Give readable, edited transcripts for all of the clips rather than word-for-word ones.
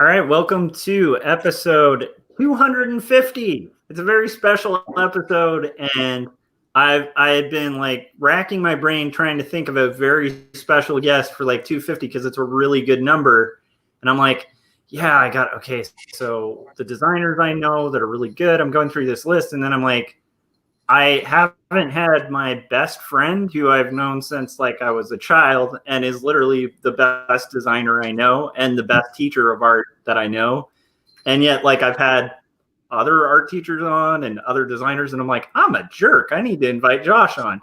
All right, welcome to episode 250. It's a very special episode, and I had been like racking my brain trying to think of a very special guest for like 250 because it's a really good number. And I'm like, yeah, I got okay. So the designers I know that are really good, I'm going through this list, and then I'm like, I haven't had my best friend who I've known since like I was a child and is literally the best designer I know and the best teacher of art that I know. And yet like I've had other art teachers on and other designers and I'm like, I'm a jerk. I need to invite Josh on.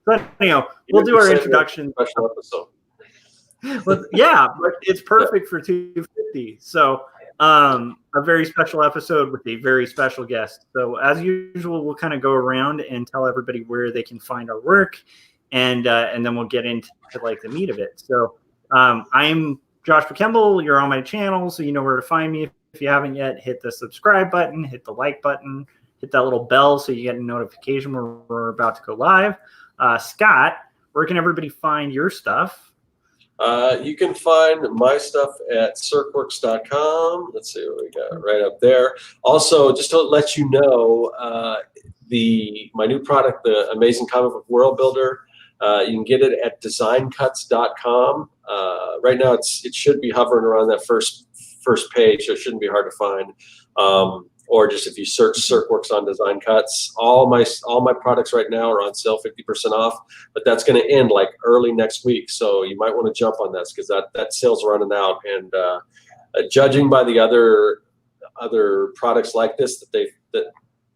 But anyhow, we'll do our introduction. Special episode. But yeah, but it's perfect for 250. So a very special episode with a very special guest. So as usual, we'll kind of go around and tell everybody where they can find our work, and then we'll get into like the meat of it. So I'm Joshua Kemble. You're on my channel, so you know where to find me. If you haven't yet, hit the subscribe button, hit the like button, hit that little bell so you get a notification when we're about to go live. Scott, where can everybody find your stuff? You can find my stuff at circworks.com. Let's see what we got right up there. Also, just to let you know, my new product, the Amazing Comic Book World Builder, you can get it at designcuts.com. Right now, it should be hovering around that first page, so it shouldn't be hard to find. Or just if you search Circworks on Design Cuts, all my products right now are on sale 50% off, but that's going to end like early next week. So you might want to jump on this because that sale's running out. And judging by the other products like this that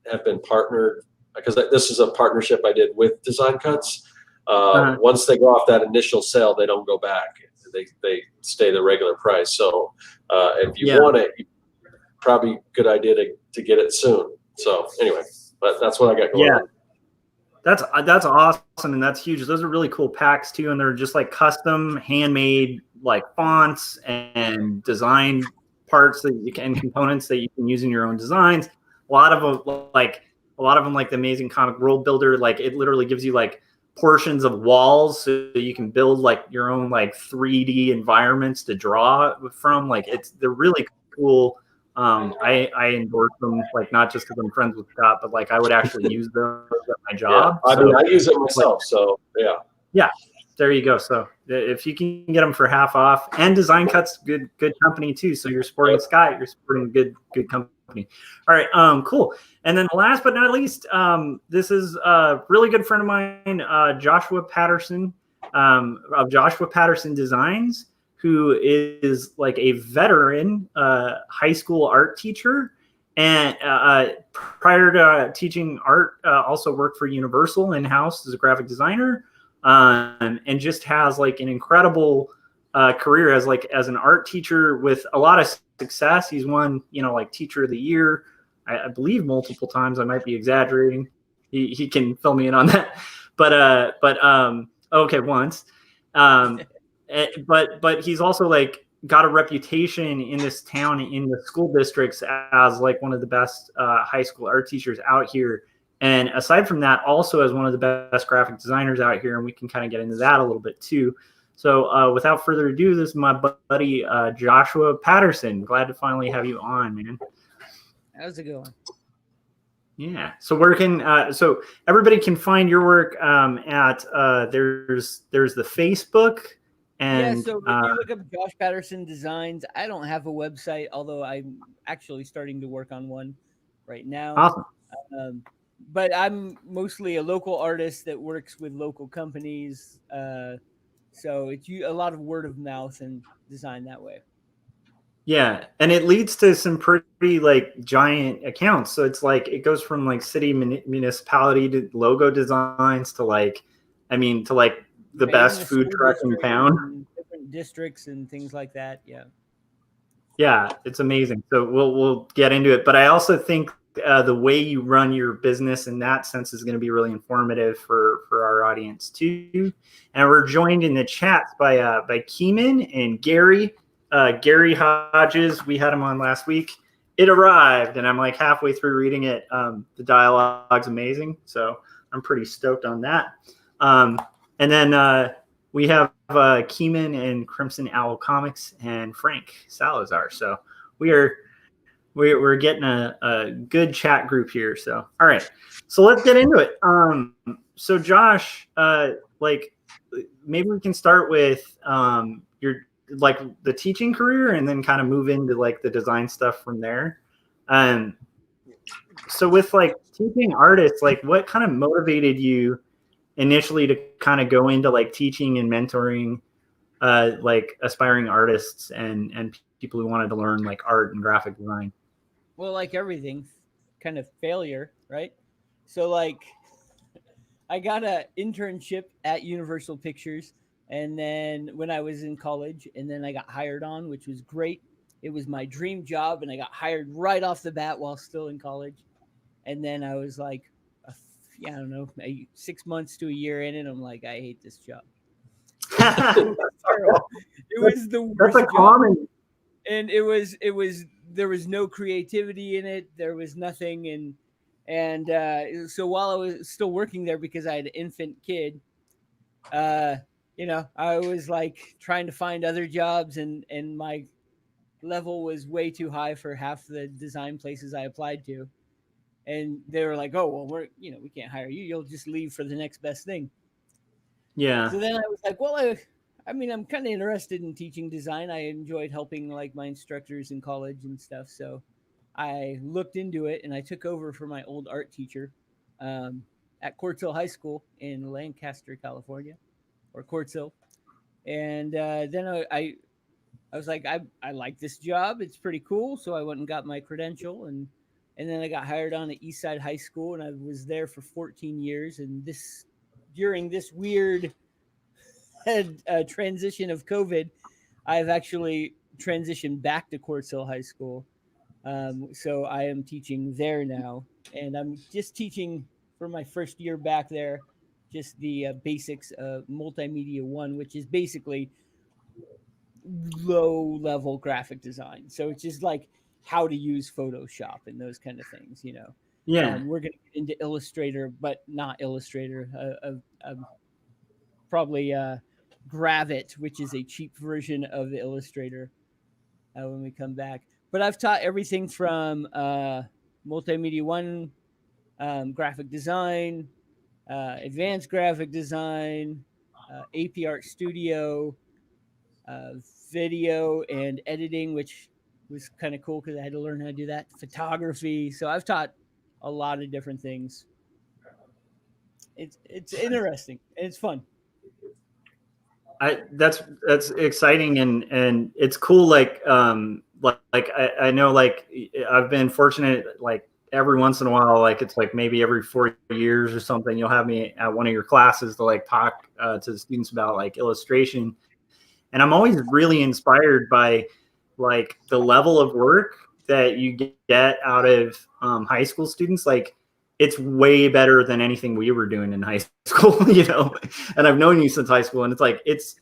have been partnered, because this is a partnership I did with Design Cuts. Once they go off that initial sale, they don't go back. They stay the regular price. So if you want it, probably good idea to get it soon. So anyway, but that's what I got going on. That's awesome, and that's huge. Those are really cool packs too, and they're just like custom, handmade, like fonts and design parts and components that you can use in your own designs. A lot of them, like the Amazing Comic World Builder, like it literally gives you like portions of walls so you can build like your own like 3D environments to draw from. Like they're really cool. I endorse them, like not just because I'm friends with Scott, but like I would actually use those at my job. Yeah, I use it myself, so yeah. Yeah, there you go. So if you can get them for half off, and Design Cuts, good company too. So you're supporting Scott, you're supporting good company. All right, cool. And then last but not least, this is a really good friend of mine, Joshua Patterson of Joshua Patterson Designs, who is like a veteran high school art teacher. And prior to teaching art, also worked for Universal in-house as a graphic designer, and just has like an incredible career as an art teacher with a lot of success. He's won, like Teacher of the Year, I believe multiple times. I might be exaggerating. He can fill me in on that. But okay, once. But he's also like got a reputation in this town, in the school districts, as like one of the best high school art teachers out here. And aside from that, also as one of the best graphic designers out here. And we can kind of get into that a little bit too. So without further ado, this is my buddy Joshua Patterson. Glad to finally have you on, man. How's it going? Yeah. So where can so everybody can find your work at there's the Facebook. And, so if you look up Josh Patterson Designs, I don't have a website, although I'm actually starting to work on one right now. Awesome. But I'm mostly a local artist that works with local companies. So it's a lot of word of mouth and design that way. Yeah. And it leads to some pretty like giant accounts. So it's like it goes from like city municipality to logo designs to like the best food truck in town. Different districts and things like that. Yeah, it's amazing. So we'll get into it. But I also think the way you run your business in that sense is going to be really informative for our audience too. And we're joined in the chat by Keeman and Gary. Gary Hodges, we had him on last week. It arrived, and I'm like halfway through reading it. The dialogue's amazing, so I'm pretty stoked on that. And then we have Keeman and Crimson Owl Comics and Frank Salazar. So we're getting a good chat group here. So all right, so let's get into it. So Josh, like maybe we can start with your like the teaching career and then kind of move into like the design stuff from there. So with like teaching artists, like what kind of motivated you initially to kind of go into like teaching and mentoring like aspiring artists and people who wanted to learn like art and graphic design? Well, like everything, kind of failure, right? So like I got an internship at Universal Pictures, and then when I was in college, and then I got hired on, which was great. It was my dream job, and I got hired right off the bat while still in college. And then I was like, yeah, I don't know, 6 months to a year in, and I'm like, I hate this job. It was the worst That's a common. job. And it was there was no creativity in it. There was nothing, and so while I was still working there, because I had an infant kid, I was like trying to find other jobs, and my level was way too high for half the design places I applied to. And they were like, "Oh, well, we can't hire you. You'll just leave for the next best thing." Yeah. So then I was like, "Well, I mean, I'm kind of interested in teaching design. I enjoyed helping like my instructors in college and stuff. So I looked into it, and I took over for my old art teacher um, at Quartz Hill High School in Lancaster, California, or Quartz Hill. And then I was like, I like this job. It's pretty cool. So I went and got my credential, and then I got hired on at Eastside High School, and I was there for 14 years. And during this weird transition of COVID, I've actually transitioned back to Quartz Hill High School. So I am teaching there now, and I'm just teaching for my first year back there, just the basics of Multimedia 1, which is basically low level graphic design. So it's just like how to use Photoshop and those kind of things. Yeah. We're going to get into Illustrator, but not Illustrator. Probably Gravit, which is a cheap version of the Illustrator when we come back. But I've taught everything from Multimedia 1, graphic design, advanced graphic design, AP Art Studio, video and editing, which was kind of cool because I had to learn how to do that. Photography. So I've taught a lot of different things. It's interesting and it's fun. That's exciting and it's cool. Like I know, like I've been fortunate, like every once in a while, like it's like maybe every 4 years or something, you'll have me at one of your classes to like talk to the students about like illustration. And I'm always really inspired by like the level of work that you get out of high school students. Like it's way better than anything we were doing in high school, and I've known you since high school, and it's like, it's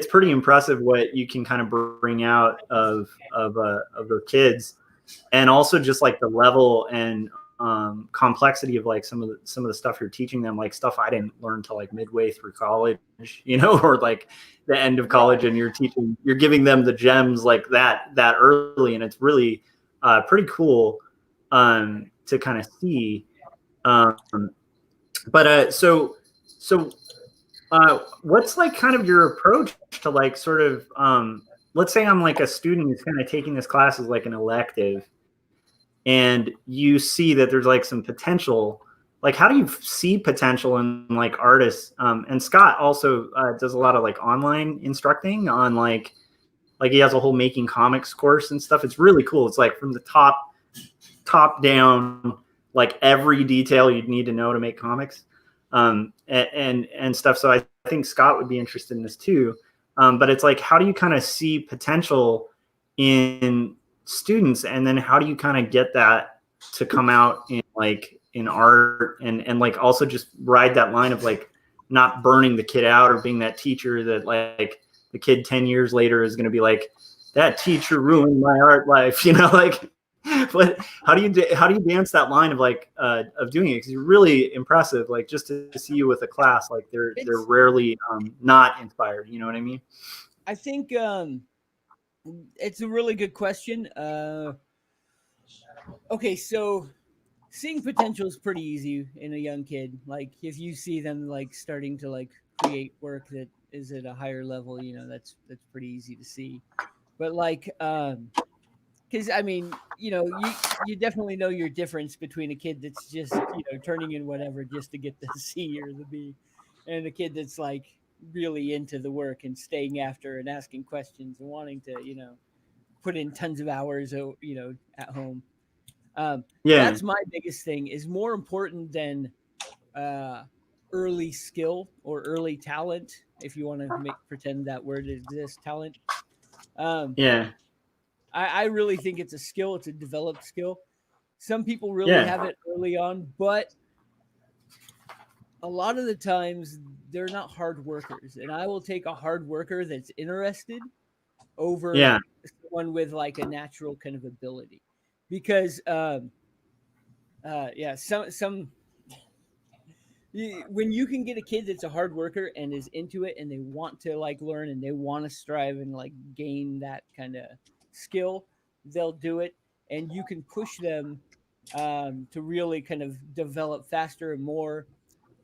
pretty impressive what you can kind of bring out of the kids. And also just like the level and complexity of like some of the stuff you're teaching them, like stuff I didn't learn till like midway through college, or like the end of college, and you're giving them the gems like that early, and it's really pretty cool to kind of see. What's like kind of your approach to like sort of let's say I'm like a student who's kind of taking this class as like an elective, and you see that there's like some potential. Like, how do you see potential in like artists? And Scott also does a lot of like online instructing on like he has a whole making comics course and stuff. It's really cool. It's like from the top down, like every detail you'd need to know to make comics and stuff. So I think Scott would be interested in this too. But it's like, how do you kind of see potential in students, and then how do you kind of get that to come out in art, and like also just ride that line of like not burning the kid out or being that teacher that like the kid 10 years later is going to be like, that teacher ruined my art life, like. But how do you dance that line of like of doing it? Because you're really impressive. Like just to see you with a class, like they're rarely not inspired. You know what I mean? I think It's a really good question. Okay, so seeing potential is pretty easy in a young kid. Like if you see them like starting to like create work that is at a higher level, that's pretty easy to see. But like because I mean, you definitely know your difference between a kid that's just turning in whatever just to get the C or the B, and a kid that's like really into the work and staying after and asking questions and wanting to put in tons of hours at home. Yeah. That's my biggest thing. Is more important than uh, early skill or early talent, if you want to pretend that word exists. Talent. Um, Yeah. I really think it's a skill. It's a developed skill. Some people really Yeah. have it early on, but a lot of the times they're not hard workers. And I will take a hard worker that's interested over Yeah. someone with like a natural kind of ability, because yeah, some when you can get a kid that's a hard worker and is into it and they want to like learn and they want to strive and like gain that kind of skill, they'll do it, and you can push them to really kind of develop faster and more.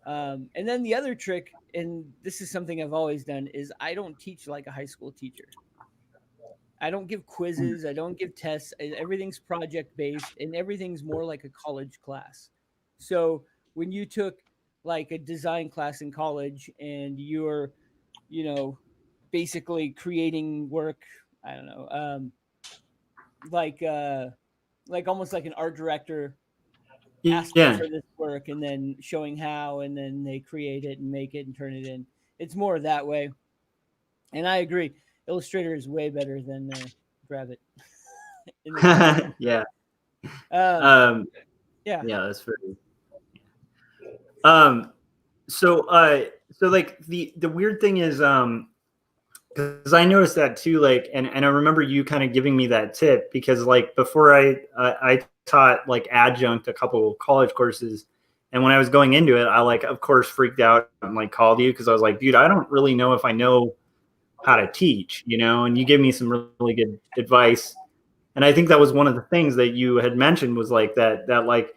And then the other trick, and this is something I've always done, is I don't teach like a high school teacher. I don't give quizzes, I don't give tests. Everything's project based and everything's more like a college class. So when you took like a design class in college and you're, you know, basically creating work, I don't know, like uh like almost like an art director asking Yeah. for this work and then showing how and then they create it and make it and turn it in. It's more that way. And I agree. Illustrator is way better than Gravit in the long run. Yeah. Um, Um, yeah, yeah, that's very. Um, so like the weird thing is, because I noticed that too, like, and I remember you kind of giving me that tip because like before I taught like adjunct a couple of college courses, and when I was going into it, I like of course freaked out and like called you because I was like, dude, I don't really know if I know how to teach, and you gave me some really good advice. And I think that was one of the things that you had mentioned was like that like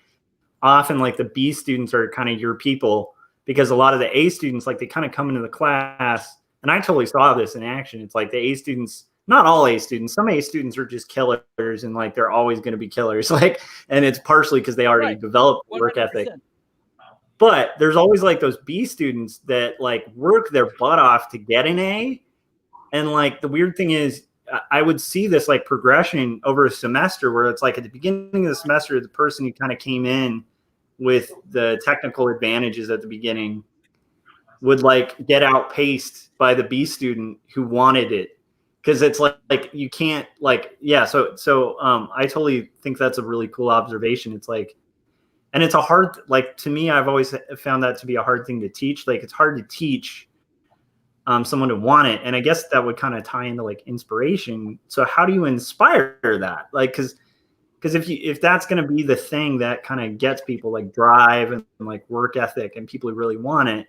often like the B students are kind of your people because a lot of the A students, like they kind of come into the class, and I totally saw this in action. It's like the A students, not all A students, some A students are just killers and like they're always going to be killers. Like, and it's partially because they already right. developed work ethic. 100%. But there's always like those B students that like work their butt off to get an A. And like the weird thing is, I would see this like progression over a semester where it's like at the beginning of the semester, the person who kind of came in with the technical advantages at the beginning would like get outpaced by the B student who wanted it. Cause it's like you can't like, yeah. So I totally think that's a really cool observation. It's like, and it's a hard, like to me, I've always found that to be a hard thing to teach. Like it's hard to teach someone to want it. And I guess that would kind of tie into like inspiration. So how do you inspire that? Like, because if that's going to be the thing that kind of gets people like drive and like work ethic and people who really want it,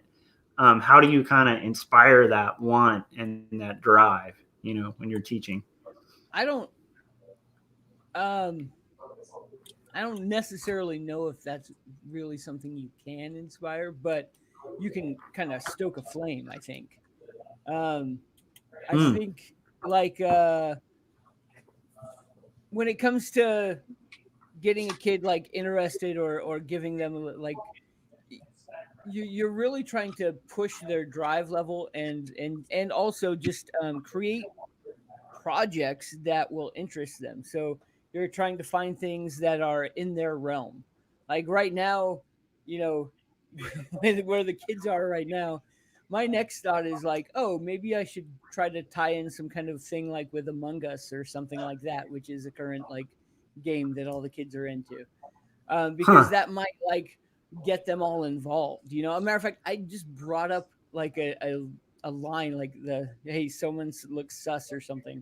how do you kind of inspire that want and that drive, when you're teaching? I don't um I don't necessarily know if that's really something you can inspire, but you can kind of stoke a flame, I think. Um I Mm, think like when it comes to getting a kid like interested or giving them like you're really trying to push their drive level and also just create projects that will interest them. So you're trying to find things that are in their realm. Like right now, you know, where the kids are right now, my next thought is like, oh, maybe I should try to tie in some kind of thing like with Among Us or something like that, which is a current like game that all the kids are into. Because huh. that might like get them all involved. A matter of fact, I just brought up like a line like the hey, someone looks sus or something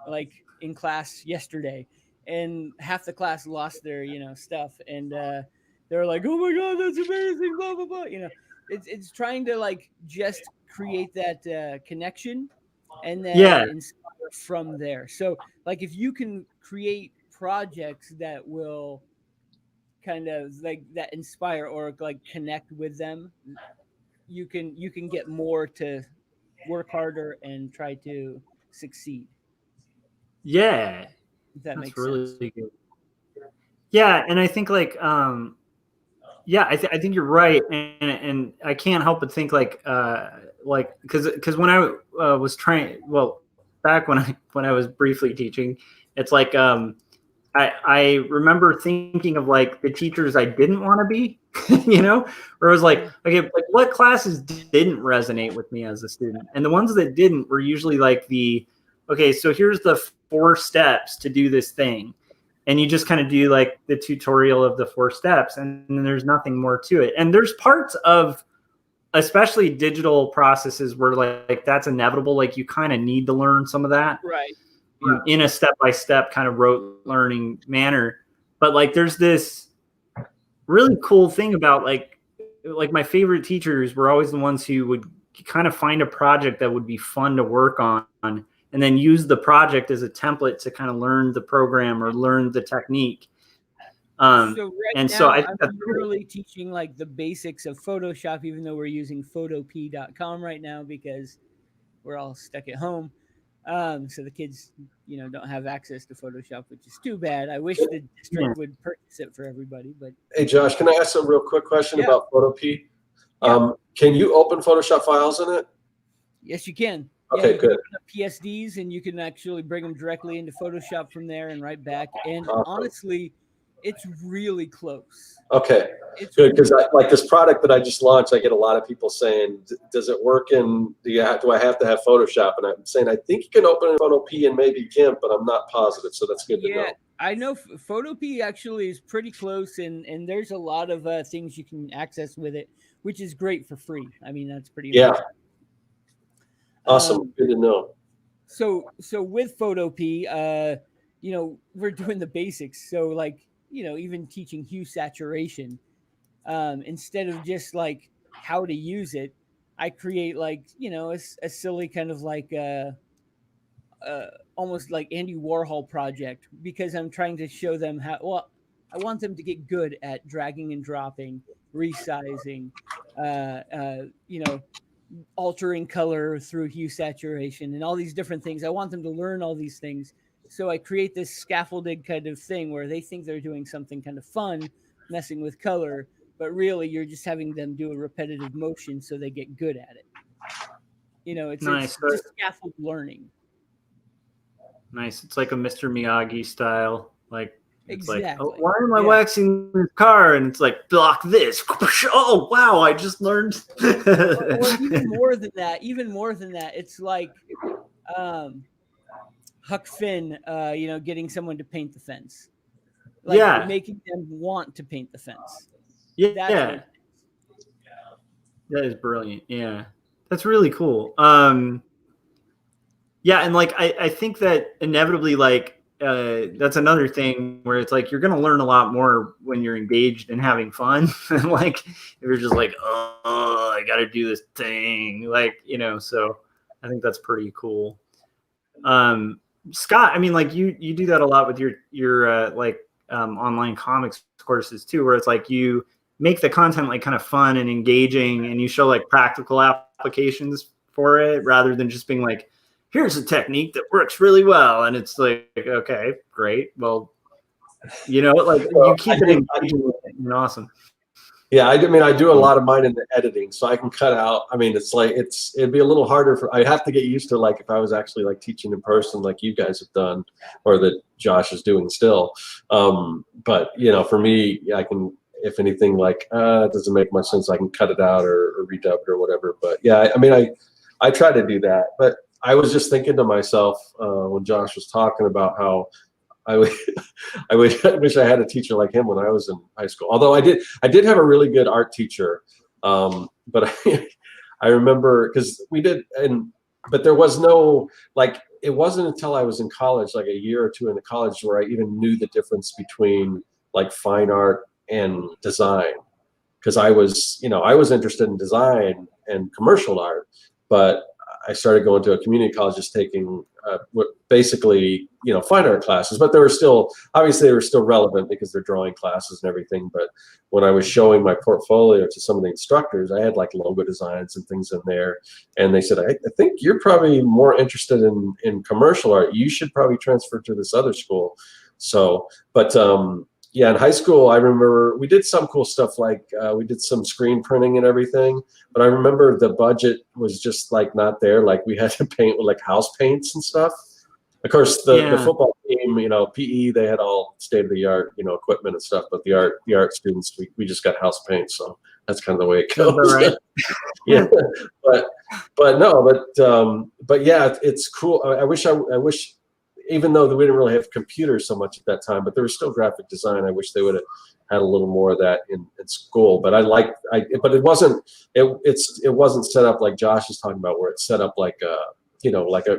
like in class yesterday, and half the class lost their stuff, and they're like, oh my god, that's amazing, blah blah blah. It's trying to like just create that connection and then Yeah. inspire start from there. So like if you can create projects that will kind of like that inspire or like connect with them, you can get more to work harder and try to succeed. Yeah, If that that's makes sense. really good. Yeah, and I think like yeah, I think you're right, and I can't help but think like because when I was trying, well, back when I was briefly teaching, it's like I remember thinking of like the teachers I didn't want to be, you know, where it was like, okay, like what classes didn't resonate with me as a student, and the ones that didn't were usually like okay, so here's the 4 steps to do this thing, and you just kind of do like the tutorial of the 4 steps, and then there's nothing more to it. And there's parts of especially digital processes where like that's inevitable, like you kind of need to learn some of that, Right. Yeah. in a step-by-step kind of rote learning manner. But like there's this really cool thing about like my favorite teachers were always the ones who would kind of find a project that would be fun to work on, and then use the project as a template to kind of learn the program or learn the technique. So right And now, so I I'm literally teaching like the basics of Photoshop, even though we're using photop.com right now because we're all stuck at home. So the kids, don't have access to Photoshop, which is too bad. I wish the district would purchase it for everybody. But Hey, Josh, can I ask a real quick question about Photop? Yeah. Can you open Photoshop files in it? Yes, you can. Okay, you good. can open up PSDs, and you can actually bring them directly into Photoshop from there and right back. And honestly, it's really close. Okay, It's good, because like this product that I just launched, I get a lot of people saying, "Does it work in? Do I have to have Photoshop?" And I'm saying, I think you can open in Photop and maybe GIMP, but I'm not positive. So that's good to know. I know Photop actually is pretty close, and there's a lot of things you can access with it, which is great for free. I mean, that's pretty amazing. Awesome, good to know. So with Photop, we're doing the basics. So like, even teaching hue saturation, instead of just like how to use it, I create like, a silly kind of like almost like Andy Warhol project, because I'm trying to show them how, well, I want them to get good at dragging and dropping, resizing, altering color through hue saturation and all these different things. I want them to learn all these things. So I create this scaffolded kind of thing where they think they're doing something kind of fun, messing with color, but really you're just having them do a repetitive motion so they get good at it. It's just scaffold learning. Nice. It's like a Mr. Miyagi style. Like, it's exactly. Like, oh, why am I waxing this car? And it's like, block this. Oh, wow, I just learned. Or even more than that, it's like Huck Finn, getting someone to paint the fence. Like making them want to paint the fence. Yeah. That is brilliant. Yeah. That's really cool. Yeah, and like I think that inevitably, like that's another thing where it's like you're gonna learn a lot more when you're engaged and having fun. And like if you're just like, oh, I gotta do this thing, like, so I think that's pretty cool. Scott, I mean, like you do that a lot with your online comics courses too, where it's like you make the content like kind of fun and engaging, and you show like practical applications for it rather than just being like, here's a technique that works really well. And it's like, okay, great. Well, like you keep it engaging and awesome. Yeah, I mean, I do a lot of mine in the editing, so I can cut out. I mean, it's like it'd be a little harder I'd have to get used to, like, if I was actually like teaching in person, like you guys have done, or that Josh is doing still. But for me, I can, if anything, like it doesn't make much sense, I can cut it out or redub it or whatever. But yeah, I mean, I try to do that. But I was just thinking to myself when Josh was talking about how I wish I had a teacher like him when I was in high school. Although I did have a really good art teacher, but I remember because we did, but there was no, like, it wasn't until I was in college, like a year or two into college, where I even knew the difference between like fine art and design, because I was interested in design and commercial art, but I started going to a community college, just taking basically, fine art classes, but obviously they were still relevant because they're drawing classes and everything. But when I was showing my portfolio to some of the instructors, I had like logo designs and things in there. And they said, I think you're probably more interested in commercial art. You should probably transfer to this other school. So, but yeah, in high school, I remember we did some cool stuff, like we did some screen printing and everything. But I remember the budget was just like not there. Like we had to paint with like house paints and stuff. Of course, the football team, PE, they had all state of the art, equipment and stuff. But the art students, we just got house paint. So that's kind of the way it goes. Right. Yeah, but yeah, it's cool. I wish. Even though we didn't really have computers so much at that time, but there was still graphic design. I wish they would have had a little more of that in school. But but it wasn't set up like Josh is talking about, where it's set up like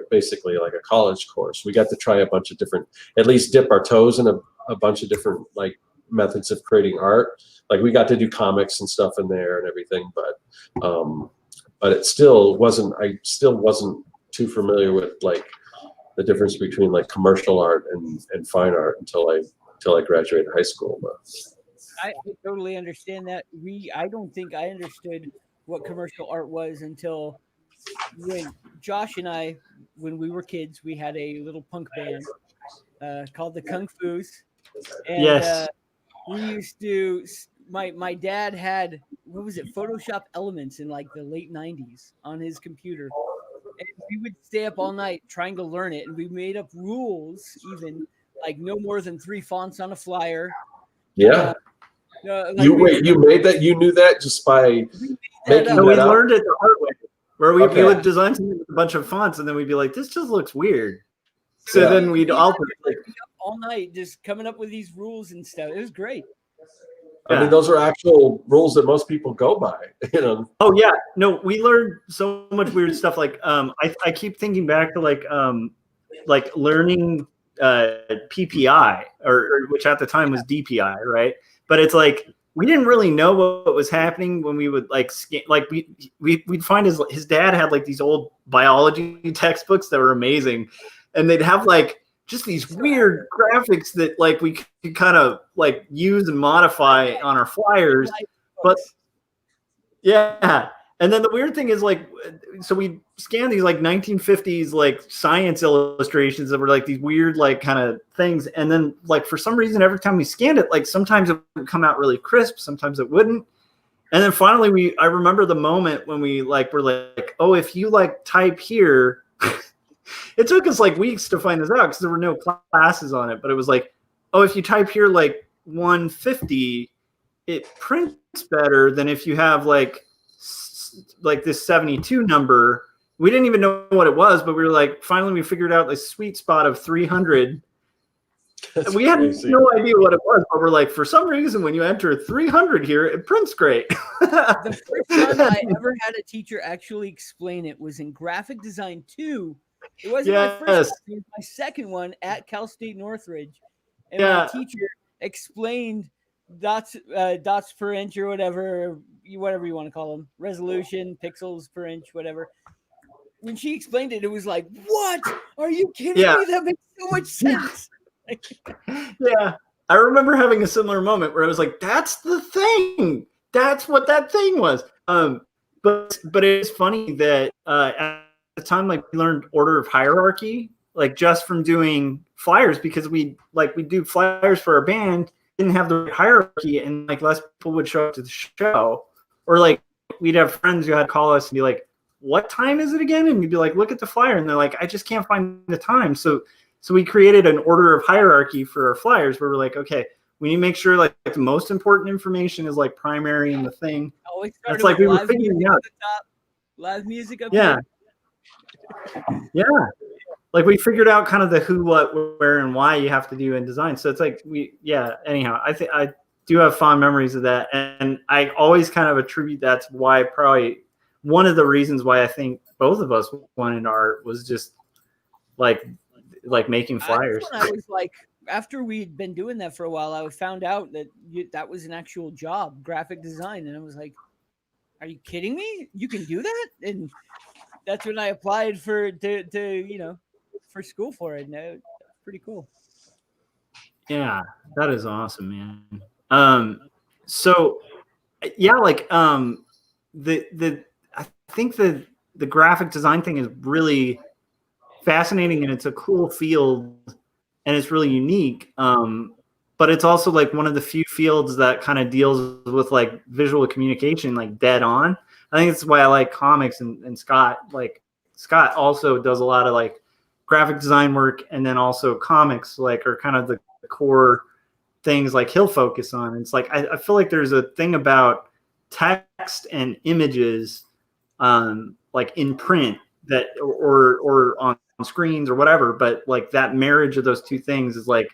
basically like a college course. We got to try a bunch of different, at least dip our toes in a bunch of different like methods of creating art. Like we got to do comics and stuff in there and everything, but it still wasn't. I still wasn't too familiar with like the difference between like commercial art and fine art until I graduated high school. But I totally understand that. I don't think I understood what commercial art was until when Josh and I, when we were kids, we had a little punk band called the Kung Fu's. And Yes. We used to, my dad had, what was it, Photoshop Elements in like the late 90s on his computer. And we would stay up all night trying to learn it. And we made up rules, even like no more than 3 fonts on a flyer. yeah. You made that? You knew that just by making No, we that up? learned it the hard way, where we would design something with a bunch of fonts, and then we'd be like, this just looks weird. So then we'd alter it. All night just coming up with these rules and stuff. It was great. I mean, those are actual rules that most people go by, Oh yeah, no, we learned so much weird stuff. Like, I keep thinking back to like learning PPI, or which at the time was DPI, right? But it's like we didn't really know what was happening when we would like scan. Like we'd find his dad had like these old biology textbooks that were amazing, and they'd have like just these weird graphics that like we could kind of like use and modify on our flyers. But yeah. And then the weird thing is like, so we scanned these like 1950s like science illustrations that were like these weird like kind of things. And then like for some reason, every time we scanned it, like sometimes it would come out really crisp, sometimes it wouldn't. And then finally I remember the moment when we like were like, oh, if you like type here, it took us like weeks to find this out because there were no classes on it. But it was like, oh, if you type here like 150, it prints better than if you have like this 72 number. We didn't even know what it was, but we were like, finally we figured out the sweet spot of 300. We had no idea what it was, but we're like, for some reason, when you enter 300 here, it prints great. The first time I ever had a teacher actually explain it was in graphic design 2. It wasn't my first one, it was my second one at Cal State Northridge. And my teacher explained dots per inch or whatever you want to call them, resolution, pixels per inch, whatever. When she explained it, it was like, what? Are you kidding me? That makes so much sense. Yeah. I remember having a similar moment where I was like, that's the thing. That's what that thing was. But it's funny that at the time, like we learned order of hierarchy, like just from doing flyers, because we do flyers for our band, didn't have the hierarchy, and like less people would show up to the show. Or like we'd have friends who had to call us and be like, what time is it again? And we'd be like, look at the flyer. And they're like, I just can't find the time. So we created an order of hierarchy for our flyers where we're like, okay, we need to make sure like the most important information is like primary in the thing. It's like we were figuring out live music up here. Yeah. Like we figured out kind of the who, what, where, and why you have to do in design. So it's like anyhow, I think I do have fond memories of that. And I always kind of attribute that to why probably one of the reasons why I think both of us went into art was just like making flyers. I was like, after we'd been doing that for a while, I found out that that was an actual job, graphic design. And I was like, are you kidding me? You can do that? And that's when I applied for for school for it. No, pretty cool. Yeah, that is awesome, man. So yeah, like the I think the graphic design thing is really fascinating, and it's a cool field, and it's really unique. But it's also like one of the few fields that kind of deals with like visual communication like dead on. I think that's why I like comics, and Scott, like Scott also does a lot of like graphic design work, and then also comics like are kind of the core things like he'll focus on. It's like I feel like there's a thing about text and images, like in print that or on screens or whatever, but like that marriage of those two things is like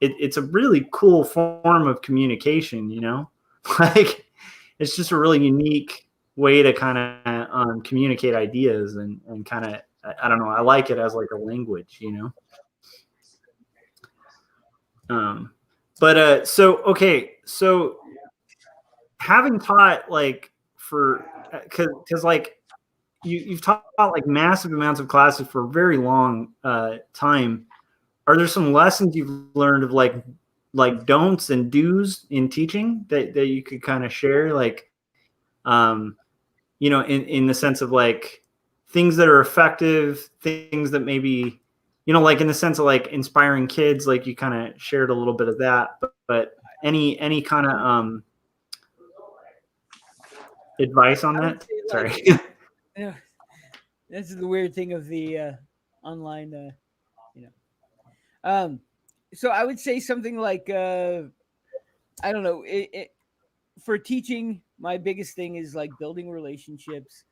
it's a really cool form of communication, you know. Like it's just a really unique way to kind of communicate ideas, and kind of I don't know, I like it as like a language, you know. But so okay, so having taught like for because like you've taught like massive amounts of classes for a very long time. Are there some lessons you've learned of like don'ts and do's in teaching that you could kind of share, like in the sense of like things that are effective, things that maybe like in the sense of like inspiring kids, like you kind of shared a little bit of that, but any kind of advice on that? Sorry. Yeah, this is the weird thing of the online, you know. So I would say something like I don't know. For teaching, my biggest thing is like building relationships,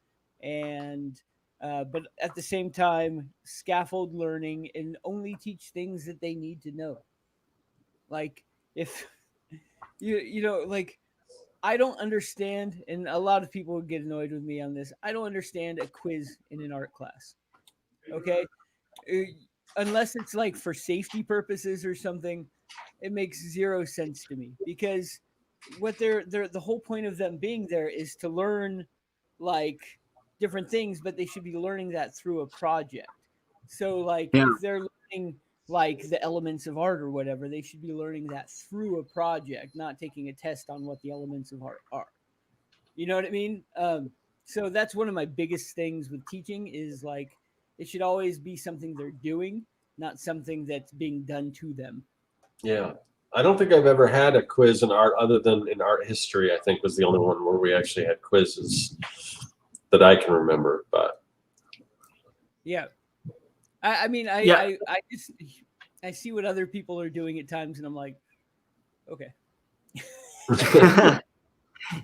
and but at the same time, scaffold learning and only teach things that they need to know. Like if like I don't understand, and a lot of people would get annoyed with me on this. I don't understand a quiz in an art class. Okay, Uh, unless it's like for safety purposes or something, it makes zero sense to me because what they're the whole point of them being there is to learn like different things, but they should be learning that through a project. So like Yeah. if they're learning like the elements of art or whatever, they should be learning that through a project, not taking a test on what the elements of art are. You know what I mean? So that's one of my biggest things with teaching is like it should always be something they're doing, not something that's being done to them. Yeah. I don't think I've ever had a quiz in art other than in art history. I think was the only one where we actually had quizzes that I can remember. But Yeah. I mean, Yeah. I just I see what other people are doing at times, and I'm like, okay.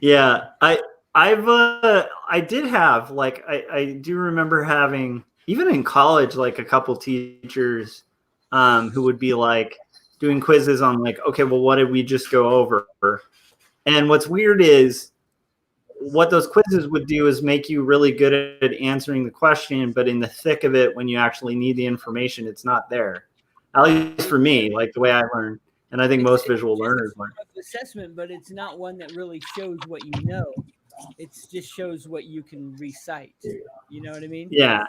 Yeah, I did have like I do remember having even in college like a couple teachers who would be like doing quizzes on like, okay, well, what did we just go over? And what's weird is what those quizzes would do is make you really good at answering the question, but in the thick of it, when you actually need the information, it's not there. At least for me, like the way I learn, and I think most It's visual just a learners learn. form of assessment, but it's not one that really shows what you know. It just shows what you can recite. You know what I mean? Yeah,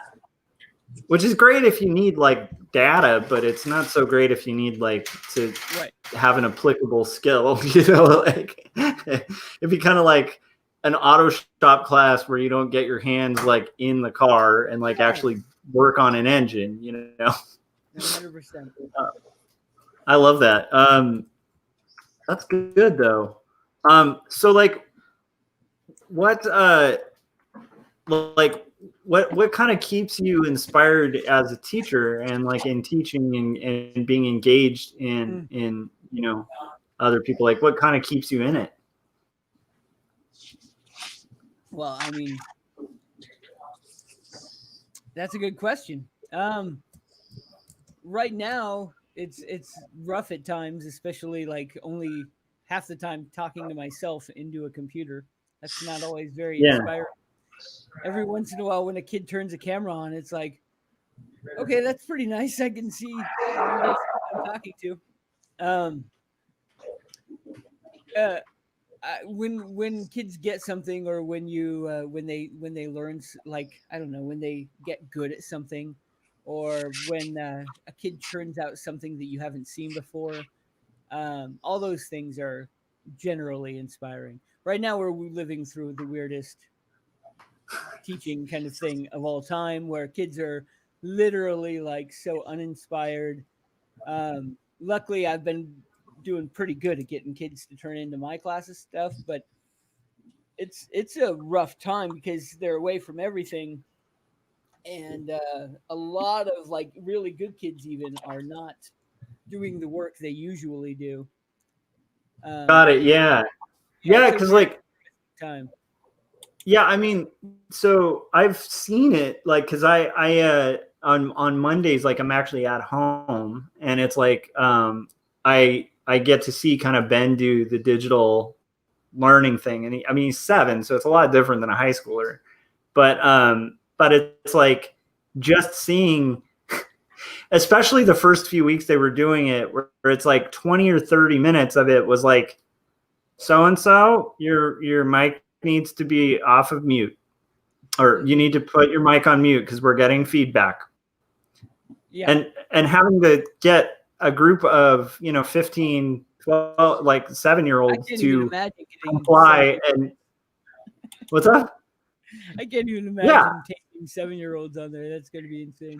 which is great if you need like data, but it's not so great if you need like to Right. have an applicable skill. Like it'd be kind of like an auto shop class where you don't get your hands like in the car and like actually work on an engine, 100%. I love that. That's good though. So like what like what kind of keeps you inspired as a teacher and like in teaching and being engaged in other people? Like what kind of keeps you in it? Well, I mean, that's a good question. Right now, it's rough at times, especially like only half the time talking to myself into a computer. That's not always very Yeah. inspiring. Every once in a while, when a kid turns a camera on, it's like, okay, that's pretty nice. I can see who I'm talking to. Um, uh, when kids get something, or when you when they learn, like, I don't know, when they get good at something, or when a kid turns out something that you haven't seen before, all those things are generally inspiring. Right now we're living through the weirdest teaching kind of thing of all time, where kids are literally like so uninspired. Luckily, I've been doing pretty good at getting kids to turn into my classes stuff, but it's a rough time because they're away from everything, and a lot of like really good kids even are not doing the work they usually do. Got it. Yeah. Yeah, Yeah. it's a Cause weird like, time. yeah, I mean, so I've seen it like, cause on Mondays, like I'm actually at home, and it's like, I get to see kind of Ben do the digital learning thing. And I mean, he's 7, so it's a lot different than a high schooler, but it's like just seeing, especially the first few weeks they were doing it, where it's like 20 or 30 minutes of it was like, so-and-so, your mic needs to be off of mute, or you need to put your mic on mute because we're getting feedback. Yeah. And having to get a group of 15, 12, like 7-year-olds to comply. And what's up? I can't even imagine taking 7-year-olds on there. That's going to be insane.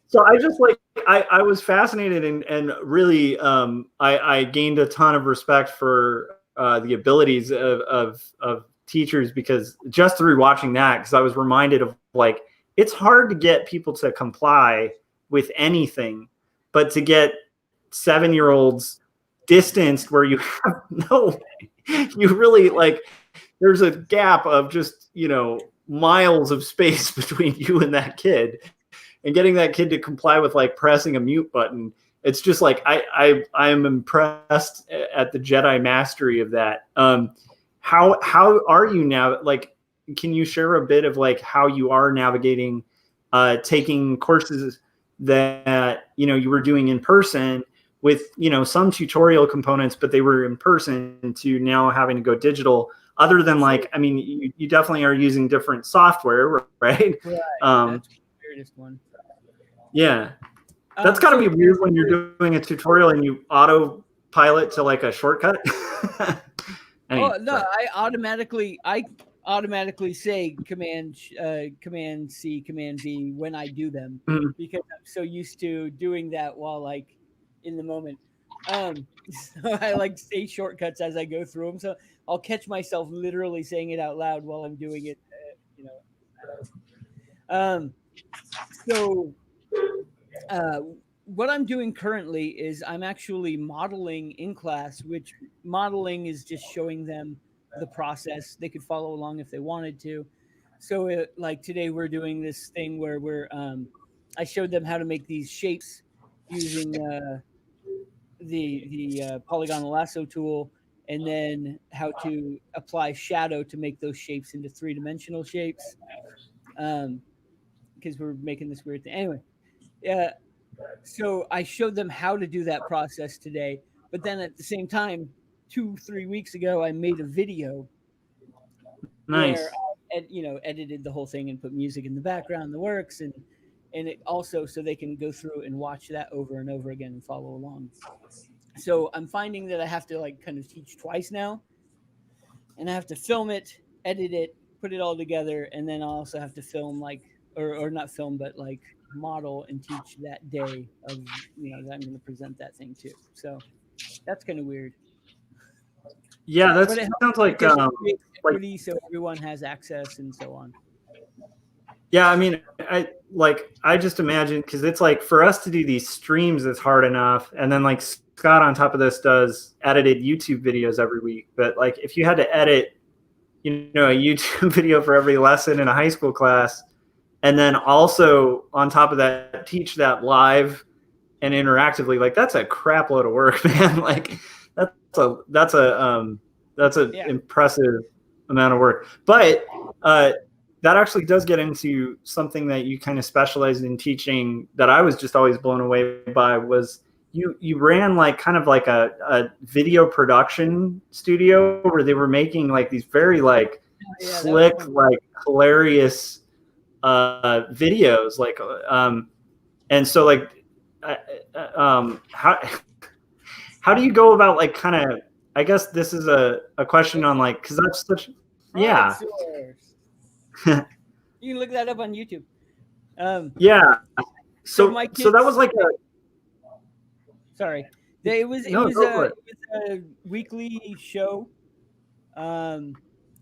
So I just like, I was fascinated, and really I gained a ton of respect for the abilities of teachers, because just through watching that, because I was reminded of like, it's hard to get people to comply with anything, but to get 7-year-olds distanced where you have you really like, there's a gap of just, miles of space between you and that kid, and getting that kid to comply with like pressing a mute button. It's just like, I am impressed at the Jedi mastery of that. How are you now? Like, can you share a bit of like how you are navigating taking courses that you were doing in person with some tutorial components, but they were in person, to now having to go digital? Other than like, I mean, you definitely are using different software, right? Right. That's the weirdest one. Yeah. That's got to be weird when you're doing a tutorial and you autopilot to like a shortcut. Anyway, no, I automatically say command C, command V when I do them, because I'm so used to doing that while like in the moment. So I like say shortcuts as I go through them. So I'll catch myself literally saying it out loud while I'm doing it. So what I'm doing currently is I'm actually modeling in class, which modeling is just showing them the process. They could follow along if they wanted to. So like today we're doing this thing where I showed them how to make these shapes using the polygonal lasso tool, and then how to apply shadow to make those shapes into 3-dimensional shapes. Because we're making this weird thing. Anyway, so I showed them how to do that process today, but then at the same time, 2-3 weeks ago, I made a video where I, edited the whole thing and put music in the background, the works, and it also so they can go through and watch that over and over again and follow along. So I'm finding that I have to like kind of teach twice now, and I have to film it, edit it, put it all together, and then I also have to film like or not film, but like model and teach that day of that I'm going to present that thing to. So that's kind of weird. Yeah, that sounds like equity, so everyone has access and so on. Yeah, I mean, I just imagine, because it's like for us to do these streams is hard enough, and then like Scott on top of this does edited YouTube videos every week. But like if you had to edit, a YouTube video for every lesson in a high school class, and then also on top of that teach that live and interactively, like that's a crap load of work, man. Like that's an impressive amount of work. But that actually does get into something that you kind of specialized in teaching that I was just always blown away by, was you ran like kind of like a video production studio where they were making like these very like slick, like hilarious videos, like and so like how do you go about like kind of, I guess this is a question on like, because that's such, yeah. You can look that up on YouTube. Yeah. So my kids, so that was like sorry. It was a weekly show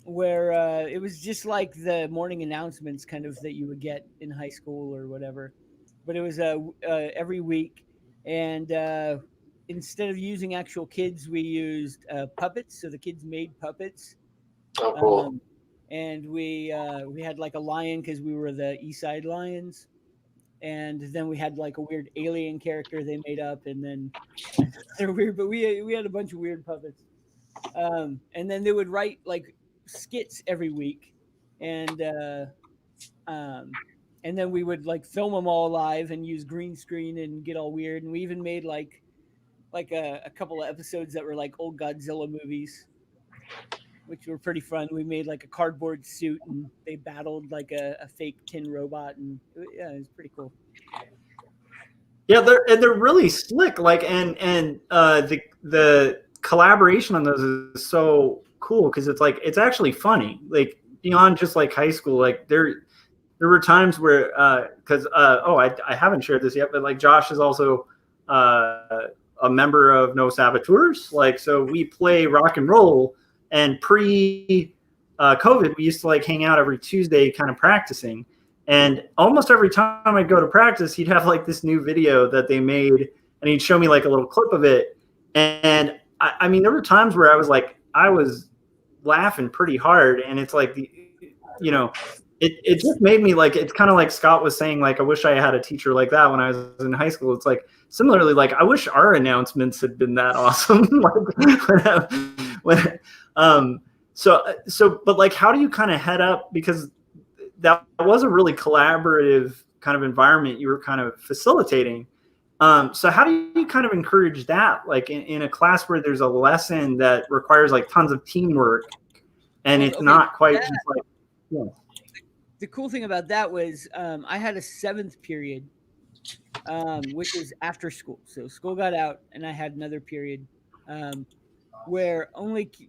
where it was just like the morning announcements kind of that you would get in high school or whatever. But it was every week. And instead of using actual kids, we used puppets. So the kids made puppets. Oh, cool. And we had like a lion because we were the East Side Lions. And then we had like a weird alien character they made up, and then they're weird, but we had a bunch of weird puppets. And then they would write like skits every week, and then we would like film them all live and use green screen and get all weird. And we even made like a couple of episodes that were like old Godzilla movies, which were pretty fun. We made like a cardboard suit and they battled like a fake tin robot, and yeah, it was pretty cool. Yeah, they're really slick. Like and the collaboration on those is so cool because it's like it's actually funny. Like beyond just like high school, like there were times where because I haven't shared this yet, but like Josh is also a member of No Saboteurs. Like so we play rock and roll, and pre COVID we used to like hang out every Tuesday kind of practicing. And almost every time I'd go to practice, he'd have like this new video that they made, and he'd show me like a little clip of it. And I mean, there were times where I was laughing pretty hard, and it's like it just made me like, it's kind of like Scott was saying, like I wish I had a teacher like that when I was in high school. It's like similarly, like I wish our announcements had been that awesome. But like, how do you kind of head up, because that was a really collaborative kind of environment you were kind of facilitating. So how do you kind of encourage that, like in a class where there's a lesson that requires like tons of teamwork, and it's not quite just like, yeah. The cool thing about that was I had a 7th period, which is after school. So school got out, and I had another period where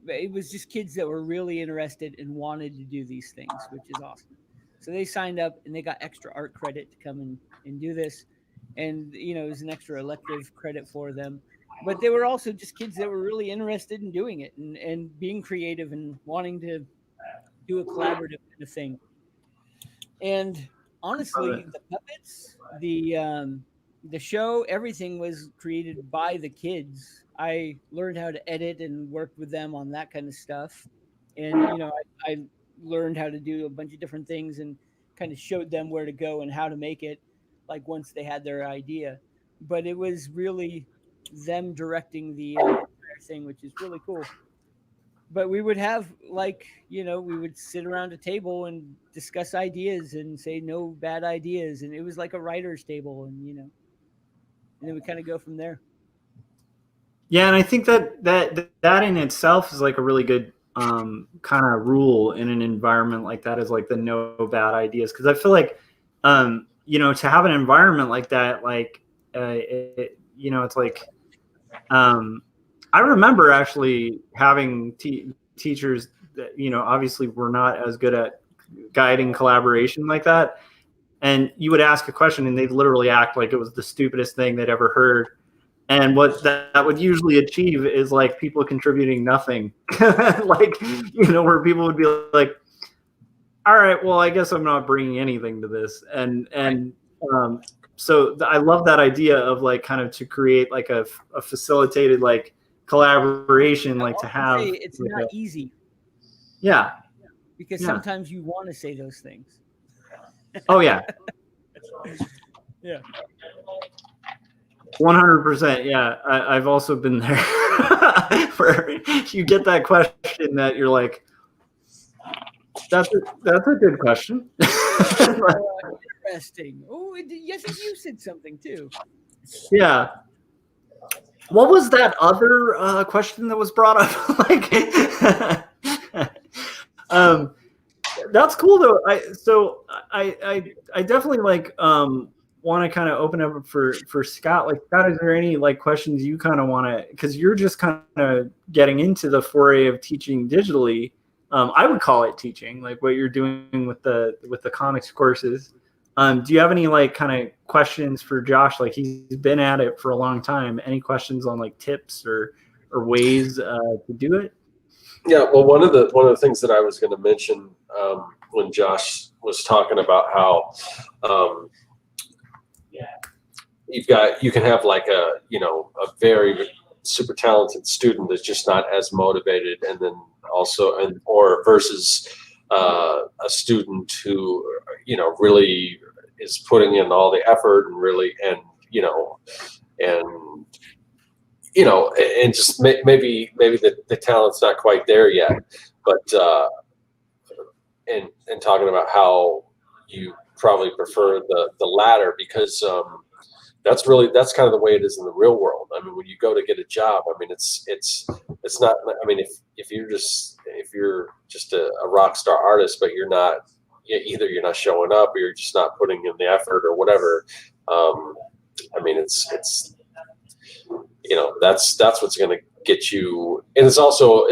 it was just kids that were really interested and wanted to do these things, which is awesome. So they signed up and they got extra art credit to come and do this. And, it was an extra elective credit for them. But they were also just kids that were really interested in doing it and being creative and wanting to do a collaborative kind of thing. And honestly, the puppets, the show, everything was created by the kids. I learned how to edit and worked with them on that kind of stuff. And, I learned how to do a bunch of different things and kind of showed them where to go and how to make it, like once they had their idea. But it was really them directing the entire thing, which is really cool. But we would have we would sit around a table and discuss ideas and say no bad ideas. And it was like a writer's table, and then we kind of go from there. Yeah. And I think that in itself is like a really good kind of rule in an environment like that, is like the no bad ideas. Cause I feel like, to have an environment like that, like, it's like, I remember actually having teachers that, obviously were not as good at guiding collaboration like that. And you would ask a question and they'd literally act like it was the stupidest thing they'd ever heard. And what that would usually achieve is like people contributing nothing, like, where people would be like, all right, well, I guess I'm not bringing anything to this. So I love that idea of like kind of to create like a facilitated like collaboration, like to have. It's like not easy. Yeah. Because sometimes you want to say those things. Oh yeah. Yeah. 100%. Yeah. I've also been there where you get that question that you're like, that's a good question. Interesting. Oh, yes, you said something too. Yeah. What was that other question that was brought up? Like, that's cool though. I definitely like want to kind of open up for Scott. Like, Scott, is there any like questions you kind of want to, because you're just kind of getting into the foray of teaching digitally. I would call it teaching, like what you're doing with the comics courses. Do you have any like kind of questions for Josh? Like, he's been at it for a long time. Any questions on like tips or ways to do it? Yeah, well, one of the things that I was going to mention when Josh was talking about how you can have like a very super talented student that's just not as motivated, and then also or versus a student who really is putting in all the effort and really and just maybe the talent's not quite there yet, but and talking about how you probably prefer the latter, because that's kind of the way it is in the real world. I mean, when you go to get a job, I mean, it's not. I mean, if you're just a rock star artist, but either you're not showing up or you're just not putting in the effort or whatever. I mean, it's that's what's going to get you. And it's also,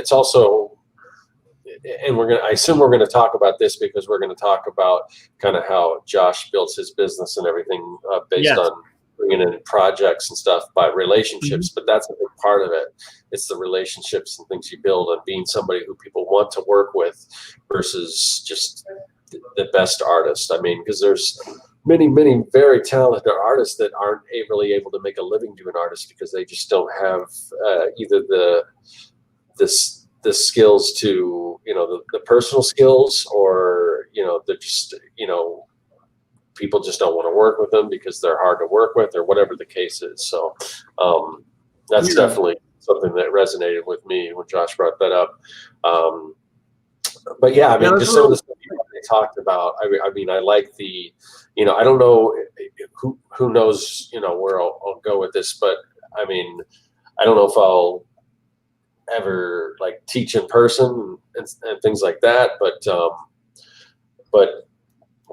and I assume we're going to talk about this because we're going to talk about kind of how Josh builds his business and everything based on bringing in projects and stuff by relationships. But that's a big part of it. It's the relationships and things you build and being somebody who people want to work with versus just the best artist. I mean, because there's many very talented artists that aren't really able to make a living doing artists because they just don't have either the skills to the personal skills, or they're just people just don't want to work with them because they're hard to work with, or whatever the case is. So that's definitely something that resonated with me when Josh brought that up. But yeah, I mean, just some of the stuff they talked about. I mean, I like the, I don't know who knows, where I'll go with this, but I mean, I don't know if I'll ever like teach in person and things like that, but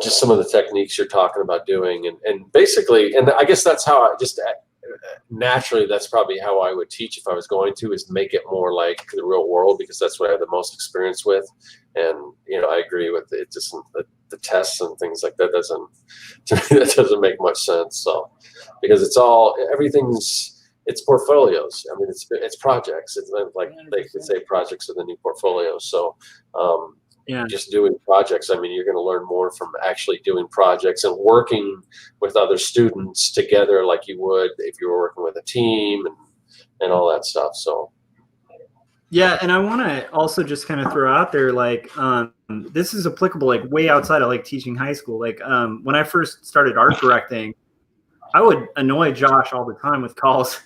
just some of the techniques you're talking about doing, and basically, and I guess that's how I just naturally, that's probably how I would teach if I was going to, is make it more like the real world, because that's what I have the most experience with. And I agree with it. Just the tests and things like that that doesn't make much sense. So because it's portfolios. I mean, it's projects. It's like 100%. They could say projects are the new portfolio. So just doing projects. I mean, you're going to learn more from actually doing projects and working with other students together, like you would if you were working with a team and all that stuff. So. Yeah, and I want to also just kind of throw out there, like, this is applicable like way outside of like teaching high school. Like, when I first started art directing, I would annoy Josh all the time with calls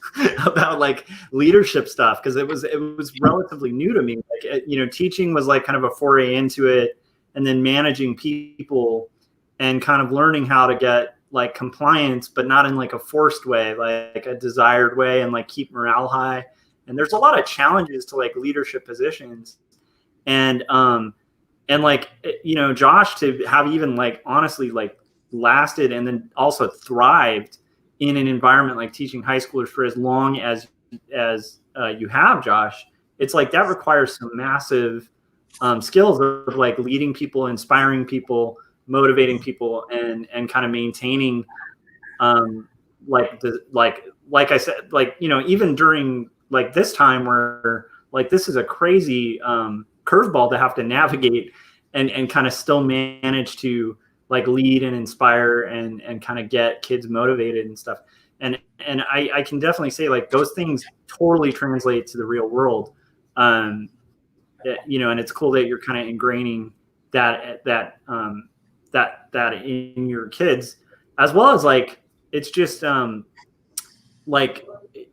about like leadership stuff, because it was relatively new to me. Like, teaching was like kind of a foray into it, and then managing people and kind of learning how to get like compliance, but not in like a forced way, like a desired way, and like keep morale high. And there's a lot of challenges to like leadership positions, and like, Josh to have even like honestly like lasted and then also thrived in an environment like teaching high schoolers for as long as you have, Josh. It's like that requires some massive skills of like leading people, inspiring people, motivating people, and kind of maintaining like I said, like, even during like this time where like this is a crazy curveball to have to navigate and kind of still manage to like lead and inspire and kind of get kids motivated and stuff. And I can definitely say like those things totally translate to the real world. And it's cool that you're kind of ingraining that in your kids, as well as like, it's just like,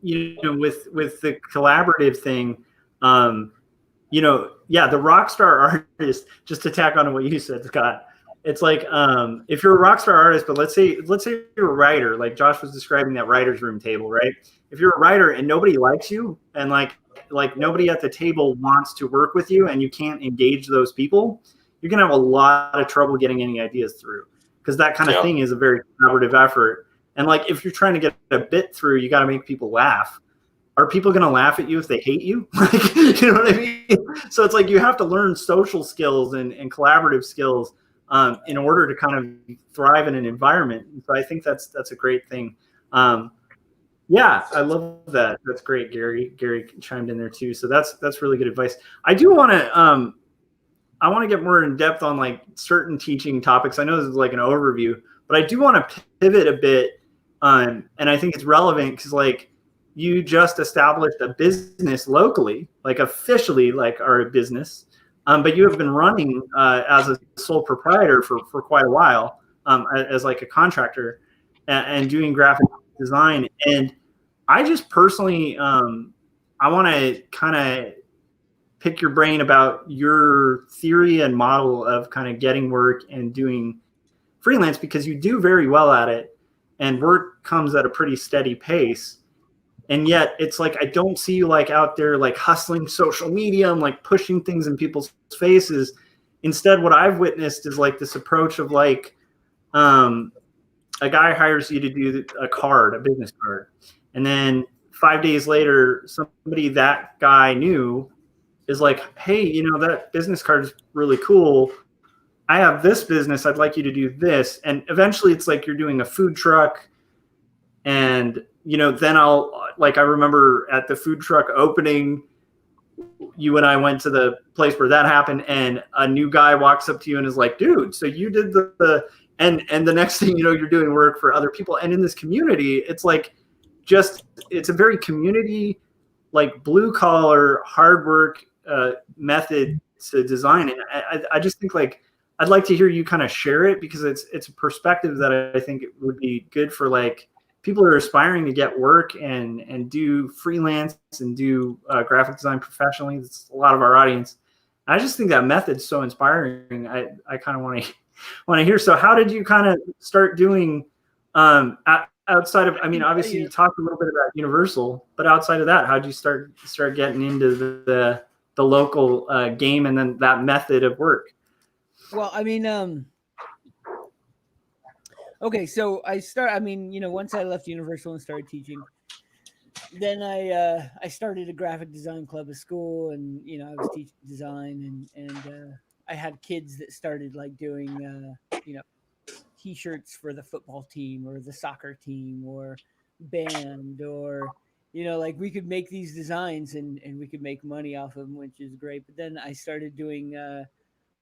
with the collaborative thing, the rock star artist, just to tack on to what you said, Scott, It's like if you're a rock star artist, but let's say you're a writer, like Josh was describing that writer's room table, right? If you're a writer and nobody likes you, and like nobody at the table wants to work with you, and you can't engage those people, you're gonna have a lot of trouble getting any ideas through, because that kind of thing is a very collaborative effort. And like if you're trying to get a bit through, you got to make people laugh. Are people going to laugh at you if they hate you? Like, you know what I mean? So it's like you have to learn social skills and collaborative skills in order to kind of thrive in an environment. So I think that's a great thing. Yeah, I love that. That's great, Gary. Gary chimed in there too. So that's really good advice. I do want to I want to get more in depth on like certain teaching topics. I know this is like an overview, but I do want to pivot a bit, and I think it's relevant because like you just established a business locally, like officially, like are a business, but you have been running as a sole proprietor for quite a while, as like a contractor and doing graphic design. And I just personally, I want to kind of pick your brain about your theory and model of kind of getting work and doing freelance, because you do very well at it and work comes at a pretty steady pace. And yet it's like, I don't see you like out there, like hustling social media and like pushing things in people's faces. Instead, what I've witnessed is like this approach of like, a guy hires you to do a business card. And then 5 days later, somebody that guy knew is like, hey, you know, that business card is really cool. I have this business. I'd like you to do this. And eventually it's like you're doing a food truck. And, you know, then I remember at the food truck opening, you and I went to the place where that happened, and a new guy walks up to you and is like, dude, so you did and the next thing you know, you're doing work for other people. And in this community, it's like, it's a very community, like blue collar, hard work method to design. And I just think like, I'd like to hear you kind of share it, because it's a perspective that I think it would be good for like people who are aspiring to get work and do freelance and do graphic design professionally. It's a lot of our audience. I just think that method's so inspiring. I kind of want to hear. So how did you kind of start doing outside of, I mean, obviously you talked a little bit about Universal, but outside of that, how did you start getting into the local game and then that method of work? Well, I mean, okay, so once I left Universal and started teaching, then I started a graphic design club at school, and you know, I was teaching design, and I had kids that started like doing t-shirts for the football team or the soccer team or band, or you know, like we could make these designs and we could make money off of them, which is great. But then I started doing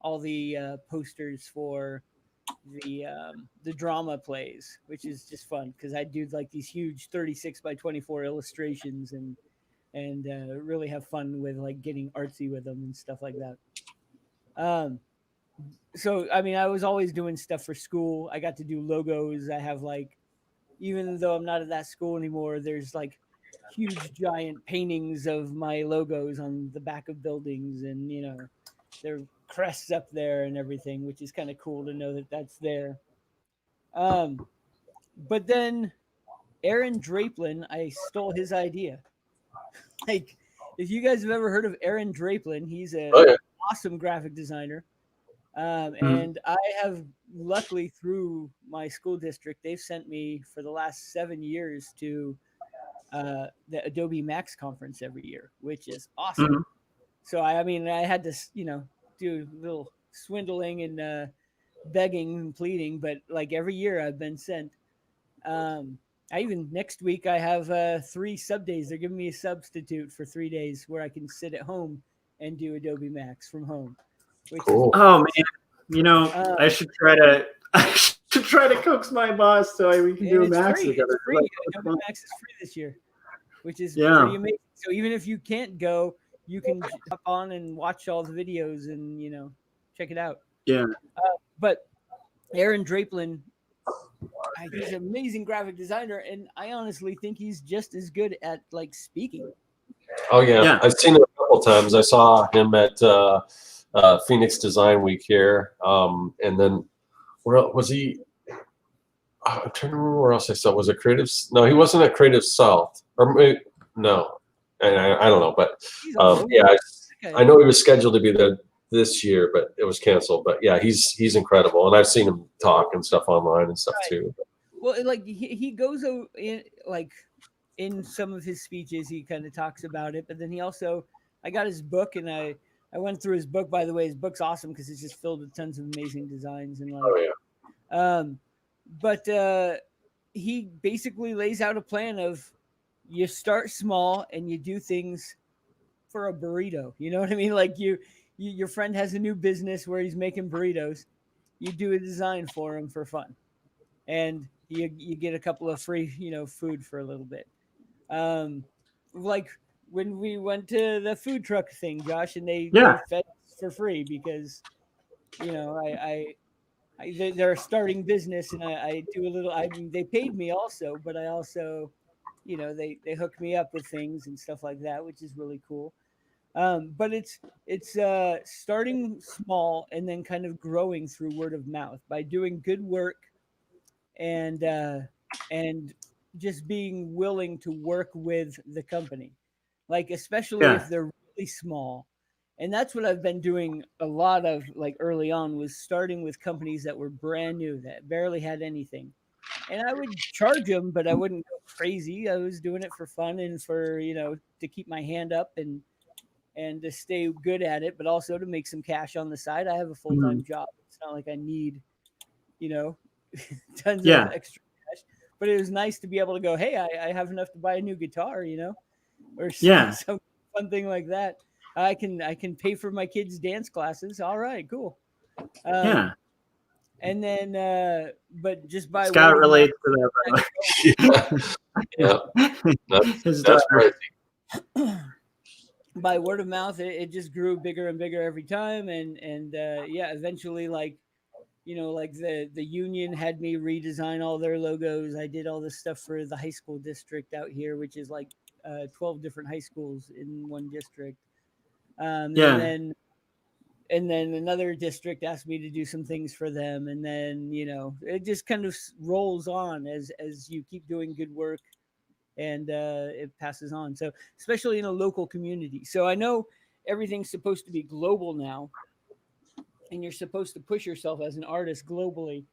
all the posters for the drama plays, which is just fun because I do like these huge 36 by 24 illustrations and really have fun with like getting artsy with them and stuff like that. So I mean, I was always doing stuff for school. I got to do logos. I have like, even though I'm not at that school anymore, there's like huge giant paintings of my logos on the back of buildings, and you know, they're crests up there and everything, which is kind of cool to know that that's there. But then Aaron Draplin, I stole his idea. Like, if you guys have ever heard of Aaron Draplin, he's an awesome graphic designer. And I have, luckily through my school district, they've sent me for the last 7 years to the Adobe Max conference every year, which is awesome. So I mean, I had to, you know, do a little swindling and begging and pleading, but like every year I've been sent. I even next week I have 3 sub days. They're giving me a substitute for 3 days where I can sit at home and do Adobe Max from home. Cool. Oh man, you know, I should try to coax my boss so we can do a Max together. It's free. Adobe Max is free this year, which is pretty amazing. So even if you can't go, you can hop on and watch all the videos and, you know, check it out. Yeah. But Aaron Draplin, he's an amazing graphic designer, and I honestly think he's just as good at like speaking. Oh yeah. I've seen him a couple times. I saw him at Phoenix Design Week here, and then Where was he? I'm trying to remember where else I saw. Was it Creative? No, he wasn't at Creative South. Or maybe, no, and I don't know. But yeah, I know he was scheduled to be there this year, but it was canceled. But yeah, he's incredible, and I've seen him talk and stuff online and stuff too. Well, like he goes in like in some of his speeches, he kind of talks about it, but then he also, I got his book and I went through his book. By the way, his book's awesome because it's just filled with tons of amazing designs and like. Oh yeah. But he basically lays out a plan of you start small and you do things for a burrito. You know what I mean? Like your friend has a new business where he's making burritos. You do a design for him for fun, and you get a couple of free food for a little bit. Like when we went to the food truck thing, Josh, and they fed us for free because they're starting business, and I do a little. I mean, they paid me also, but I also, they hook me up with things and stuff like that, which is really cool. But it's starting small and then kind of growing through word of mouth by doing good work and just being willing to work with the company, like especially if they're really small. And that's what I've been doing a lot of, like early on, was starting with companies that were brand new, that barely had anything. And I would charge them, but I wouldn't go crazy. I was doing it for fun and for, to keep my hand up and to stay good at it, but also to make some cash on the side. I have a full-time job. It's not like I need, tons of extra cash. But it was nice to be able to go, hey, I have enough to buy a new guitar, or some fun thing like that. I can pay for my kids' dance classes. All right, cool. And then, but just by Scott relates to that. That's crazy. By word of mouth, it just grew bigger and bigger every time, and eventually, like the union had me redesign all their logos. I did all this stuff for the high school district out here, which is like 12 different high schools in one district. And then another district asked me to do some things for them, and then it just kind of rolls on as you keep doing good work, and it passes on. So especially in a local community. So I know everything's supposed to be global now, and you're supposed to push yourself as an artist globally,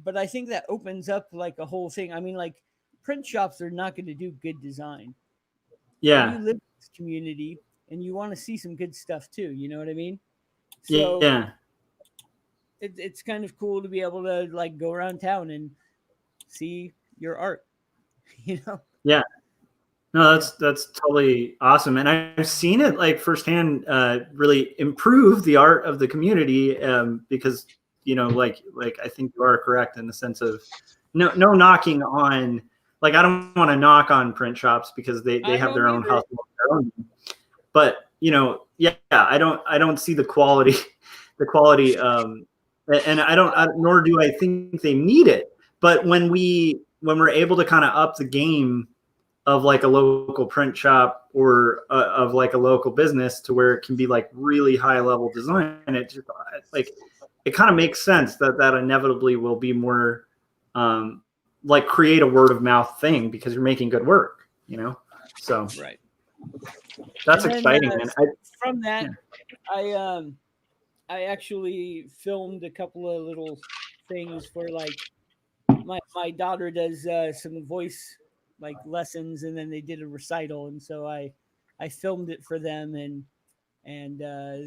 but I think that opens up like a whole thing. I mean, like print shops are not going to do good design. Yeah, you live in this community and you want to see some good stuff too. You know what I mean? So it's kind of cool to be able to like go around town and see your art, Yeah. No, that's totally awesome. And I've seen it like firsthand really improve the art of the community because, like I think you are correct in the sense of no knocking on, like, I don't want to knock on print shops because they have their own hustle of their own. But I don't see the quality, and nor do I think they need it. But when we're able to kind of up the game of like a local print shop or of like a local business to where it can be like really high level design, it just like it kind of makes sense that inevitably will be more like create a word of mouth thing because you're making good work, So right. That's exciting, man. From that, I actually filmed a couple of little things for like my daughter does some voice like lessons, and then they did a recital, and so I filmed it for them, and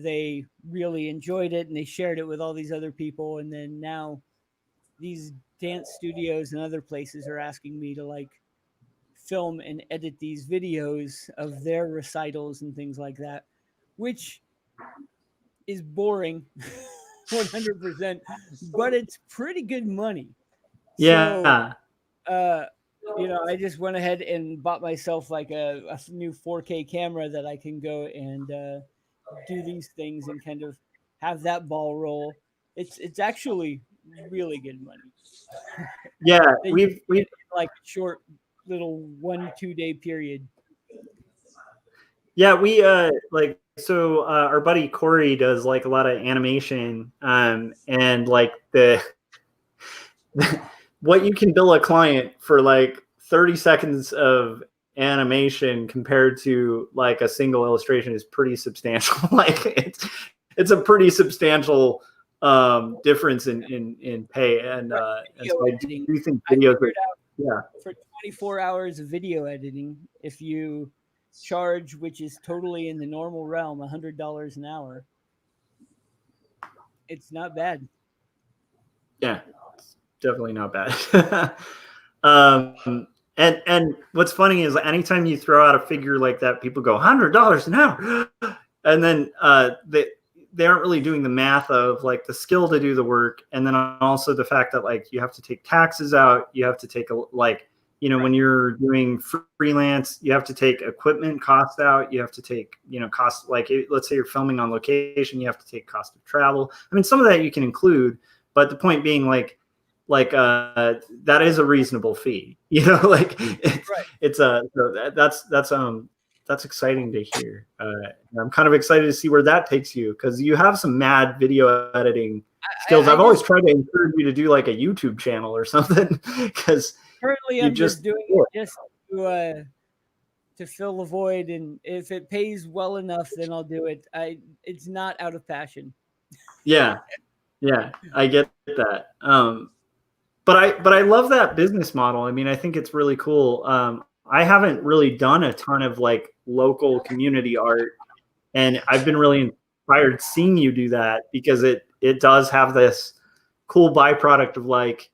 they really enjoyed it, and they shared it with all these other people, and then now these dance studios and other places are asking me to like film and edit these videos of their recitals and things like that, which is boring 100%, but it's pretty good money. Yeah. So, I just went ahead and bought myself like a new 4K camera that I can go and do these things and kind of have that ball roll. It's actually really good money. Yeah, we've like a short little 1-2 day period. Yeah, we like so our buddy Corey does like a lot of animation, and like the what you can bill a client for like 30 seconds of animation compared to like a single illustration is pretty substantial. Like it's a pretty substantial difference in pay, and so I do think videos. Yeah. For 24 hours of video editing, if you charge, which is totally in the normal realm, $100 an hour, it's not bad. Yeah, it's definitely not bad. And what's funny is anytime you throw out a figure like that, people go $100 an hour, and then they aren't really doing the math of like the skill to do the work, and then also the fact that like you have to take taxes out, you have to take when you're doing freelance, you have to take equipment costs out, you have to take cost, like let's say you're filming on location, you have to take cost of travel. I mean, some of that you can include, but the point being like that is a reasonable fee, like it's that's exciting to hear. I'm kind of excited to see where that takes you, because you have some mad video editing skills. I've always tried to encourage you to do like a YouTube channel or something, because currently I'm just doing it just to fill the void, and if it pays well enough, then I'll do it. It's not out of passion. Yeah, I get that. But I love that business model. I mean, I think it's really cool. I haven't really done a ton of like local community art, and I've been really inspired seeing you do that, because it does have this cool byproduct of like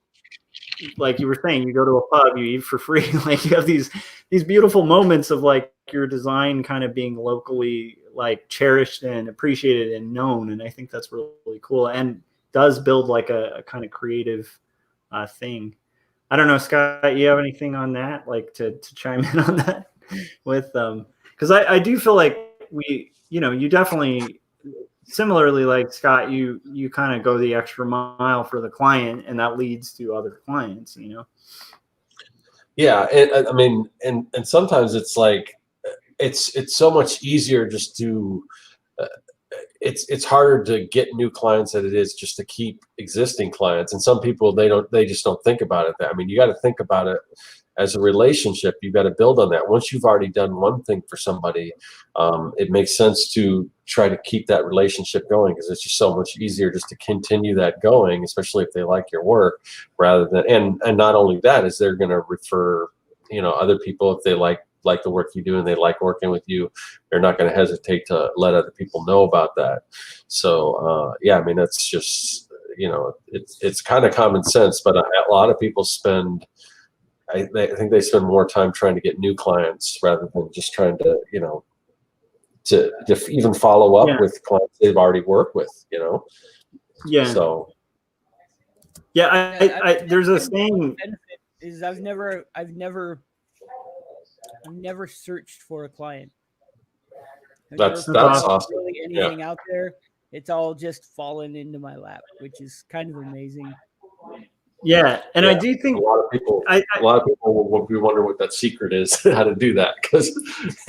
you were saying, you go to a pub, you eat for free, like you have these beautiful moments of like your design kind of being locally like cherished and appreciated and known, and I think that's really cool and does build like a kind of creative thing. I don't know, Scott, you have anything on that, like to chime in on that with because I do feel like you definitely, similarly like Scott, you kind of go the extra mile for the client, and that leads to other clients, Yeah, and I mean, and sometimes it's like it's so much easier just to it's harder to get new clients than it is just to keep existing clients. And some people, they just don't think about it. I mean, you got to think about it as a relationship. You've got to build on that. Once you've already done one thing for somebody, it makes sense to try to keep that relationship going, because it's just so much easier just to continue that going, especially if they like your work, rather than, and not only that, is they're going to refer, other people if they like the work you do and they like working with you. They're not going to hesitate to let other people know about that. So yeah, I mean, that's just, it's kind of common sense, but a lot of people spend, I think they spend more time trying to get new clients rather than just trying to, to even follow up with clients they've already worked with, Yeah. So. Yeah, I there's a saying is I've never searched for a client. That's awesome. Really anything out there. It's all just fallen into my lap, which is kind of amazing. Yeah, and I do think a lot of people will be wondering what that secret is, how to do that, because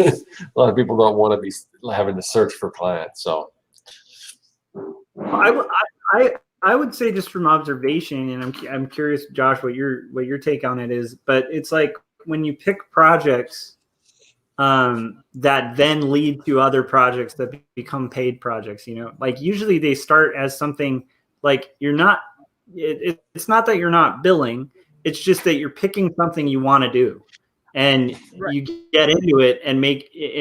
a lot of people don't want to be having to search for clients. So I would say, just from observation, and I'm curious, Josh, what your take on it is, but it's like when you pick projects that then lead to other projects that become paid projects, like usually they start as something like it's not that you're not billing, it's just that you're picking something you want to do, and you get into it and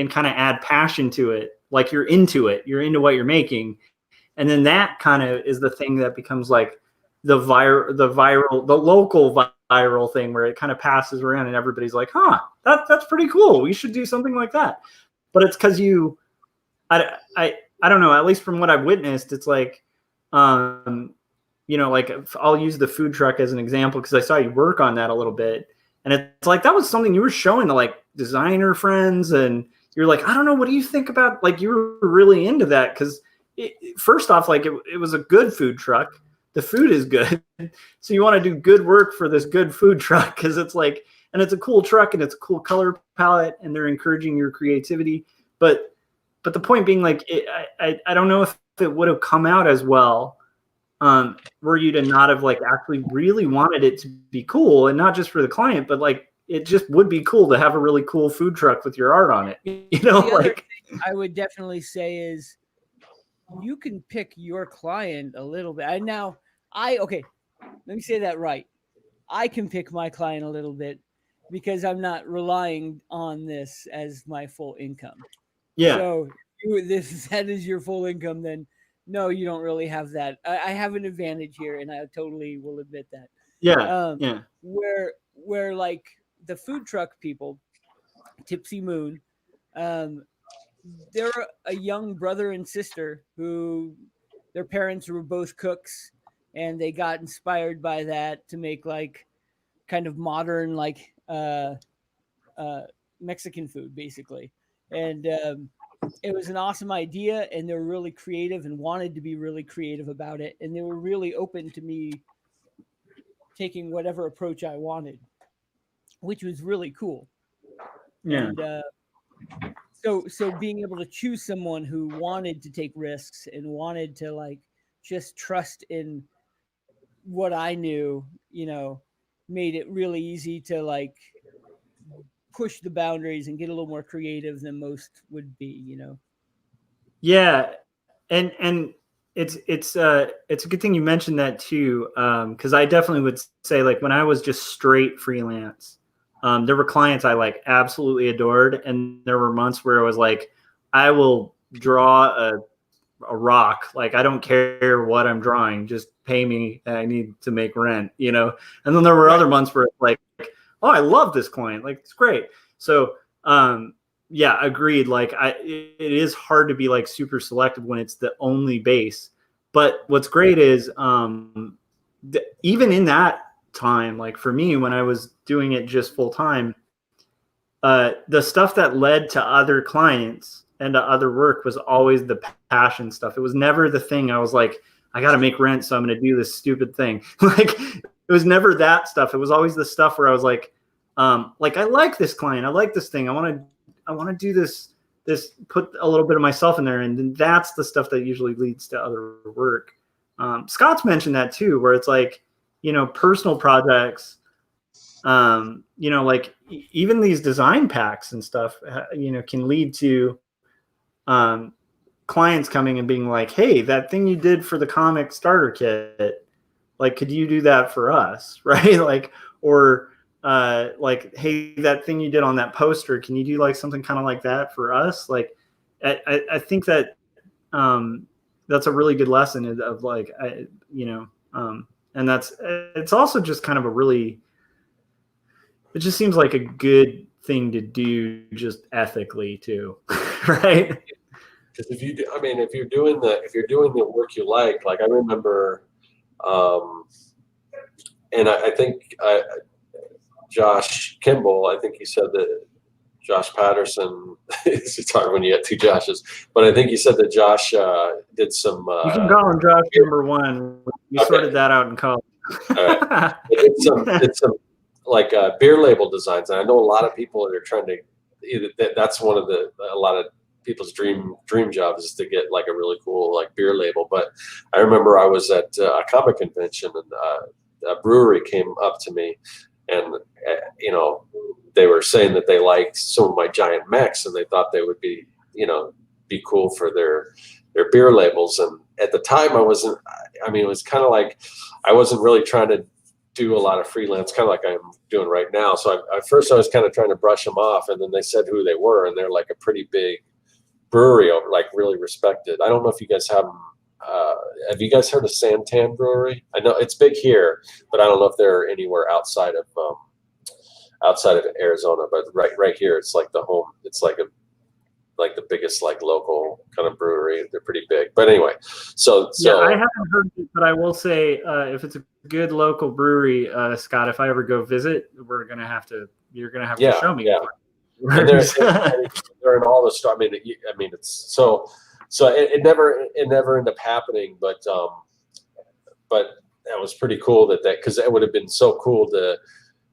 kind of add passion to it, like you're into what you're making, and then that kind of is the thing that becomes like the local viral thing, where it kind of passes around and everybody's like, that's pretty cool, we should do something like that. But it's because I don't know, at least from what I've witnessed, it's like like I'll use the food truck as an example, because I saw you work on that a little bit, and it's like that was something you were showing to like designer friends, and you're like, I don't know, what do you think about, like, you were really into that, because first off, like it was a good food truck, the food is good, so you want to do good work for this good food truck, because it's like, and it's a cool truck and it's a cool color palette and they're encouraging your creativity, but but the point being, like, I don't know if it would have come out as well were you to not have like actually really wanted it to be cool, and not just for the client, but like it just would be cool to have a really cool food truck with your art on it. You know, The other like thing I would definitely say is you can pick your client a little bit. Okay, let me say that right. I can pick my client a little bit because I'm not relying on this as my full income. yeah, So that is your full income, then no, you don't really have that. I have an advantage here, and I totally will admit that. yeah, yeah, Where like the food truck people, Tipsy Moon, they're a young brother and sister who their parents were both cooks, and they got inspired by that to make like kind of modern like Mexican food basically. And it was an awesome idea, and they were really creative and wanted to be really creative about it, and they were really open to me taking whatever approach I wanted, which was really cool. yeah. And so being able to choose someone who wanted to take risks and wanted to like just trust in what I knew, made it really easy to like push the boundaries and get a little more creative than most would be. Yeah, and it's a good thing you mentioned that too, because I definitely would say, like, when I was just straight freelance, there were clients I like absolutely adored, and there were months where I was like, I will draw a rock, like I don't care what I'm drawing, just pay me, I need to make rent, And then there were other months where it's like, oh, I love this client, like it's great. So yeah, agreed. Like it is hard to be like super selective when it's the only base. But what's great is even in that time, like for me, when I was doing it just full time, the stuff that led to other clients and to other work was always the passion stuff. It was never the thing I was like, I got to make rent, so I'm going to do this stupid thing. Like it was never that stuff. It was always the stuff where I was like I like this client, I like this thing, I want to do this, put a little bit of myself in there, and then that's the stuff that usually leads to other work. Scott's mentioned that too, where it's like, personal projects, like even these design packs and stuff, can lead to clients coming and being like, hey, that thing you did for the comic starter kit, like, could you do that for us? Right? Like, or like, hey, that thing you did on that poster, can you do like something kind of like that for us? Like, I think that that's a really good lesson of like, and it's also just kind of it just seems like a good thing to do, just ethically too, right? Because if you're doing the work you like I remember, and I think Josh Kimball, I think he said that Josh Patterson, it's hard when you have two Joshes, but I think he said that Josh did some. You can call him Josh number one. We sorted that out in college. All right. It's some like beer label designs, and I know a lot of people that are trying to. That's one of a lot of people's dream jobs is to get like a really cool like beer label. But I remember I was at a comic convention, and a brewery came up to me, and they were saying that they liked some of my giant mechs, and they thought they would be cool for their beer labels. And at the time it was kind of like I wasn't really trying to do a lot of freelance, kind of like I'm doing right now. So at first I was kind of trying to brush them off, and then they said who they were, and they're like a pretty big brewery, like really respected. I don't know if you guys have you guys heard of Santan Brewery? I know it's big here, but I don't know if they're anywhere outside of Arizona. But right here, it's like the home. It's like the biggest like local kind of brewery. They're pretty big. But anyway, so yeah, I haven't heard it, but I will say if it's a good local brewery, Scott, if I ever go visit, you're gonna have to show me. Yeah. And they're in all the stuff. I mean, it's so it never ended up happening, but that was pretty cool because it would have been so cool to,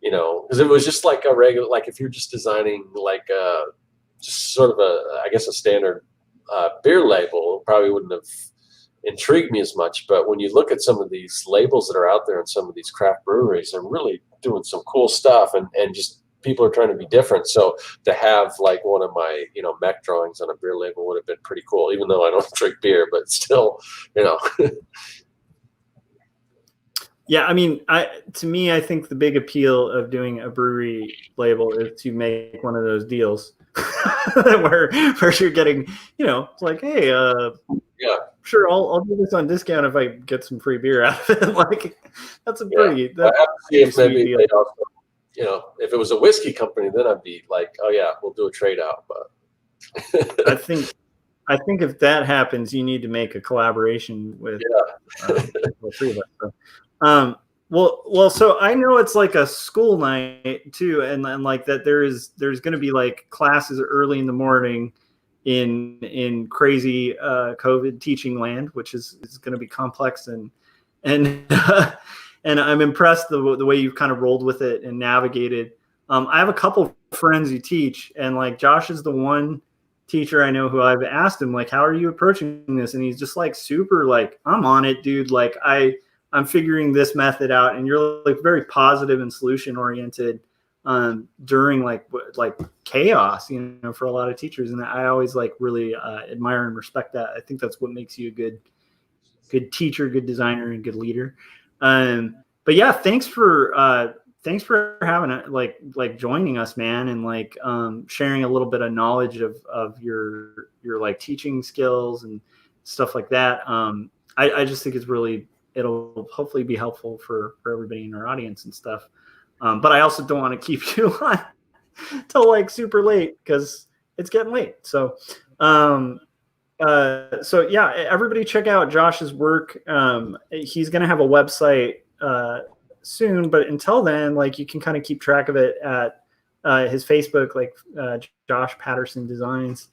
because it was just like a regular, like if you're just designing like just sort of a standard beer label, it probably wouldn't have intrigued me as much. But when you look at some of these labels that are out there in some of these craft breweries, they're really doing some cool stuff, and just people are trying to be different. So to have like one of my, mech drawings on a beer label would have been pretty cool, even though I don't drink beer, but still, Yeah, I mean, to me, I think the big appeal of doing a brewery label is to make one of those deals where you're getting, it's like, hey, yeah, sure, I'll do this on discount if I get some free beer out of it. Like, that's a pretty. Yeah. I have to see if maybe they also, if it was a whiskey company, then I'd be like, oh yeah, we'll do a trade out. But I think if that happens, you need to make a collaboration with the three of us. So. Well, so I know it's like a school night too, and like that there's going to be like classes early in the morning in crazy COVID teaching land, which is going to be complex and and I'm impressed the way you've kind of rolled with it and navigated. I have a couple friends who teach, and like Josh is the one teacher I know who I've asked him like, how are you approaching this? And he's just like super like, I'm on it, dude. Like I'm figuring this method out, and you're like very positive and solution oriented during like chaos, for a lot of teachers. And I always like really admire and respect that. I think that's what makes you a good teacher, good designer, and good leader. But yeah, thanks for having it, like joining us, man, and like sharing a little bit of knowledge of your like teaching skills and stuff like that. I just think it'll hopefully be helpful for everybody in our audience and stuff. But I also don't want to keep you on till like super late because it's getting late. So, so yeah, everybody check out Josh's work. He's going to have a website soon, but until then, like you can kind of keep track of it at his Facebook, like Josh Patterson Designs.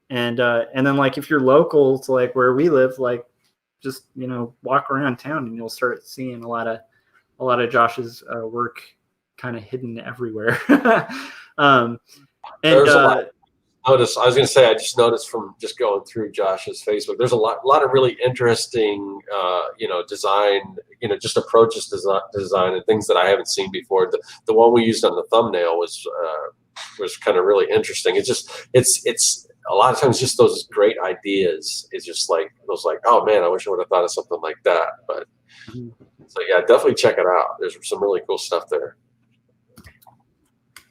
And then like if you're local to like where we live, like just walk around town and you'll start seeing a lot of Josh's work kind of hidden everywhere. There's a lot. I was going to say, I just noticed from just going through Josh's Facebook, there's a lot of really interesting design, just approaches to design and things that I haven't seen before. The one we used on the thumbnail was kind of really interesting. It's a lot of times just those great ideas. It's just like those oh man, I wish I would have thought of something like that. But so yeah, definitely check it out. There's some really cool stuff there.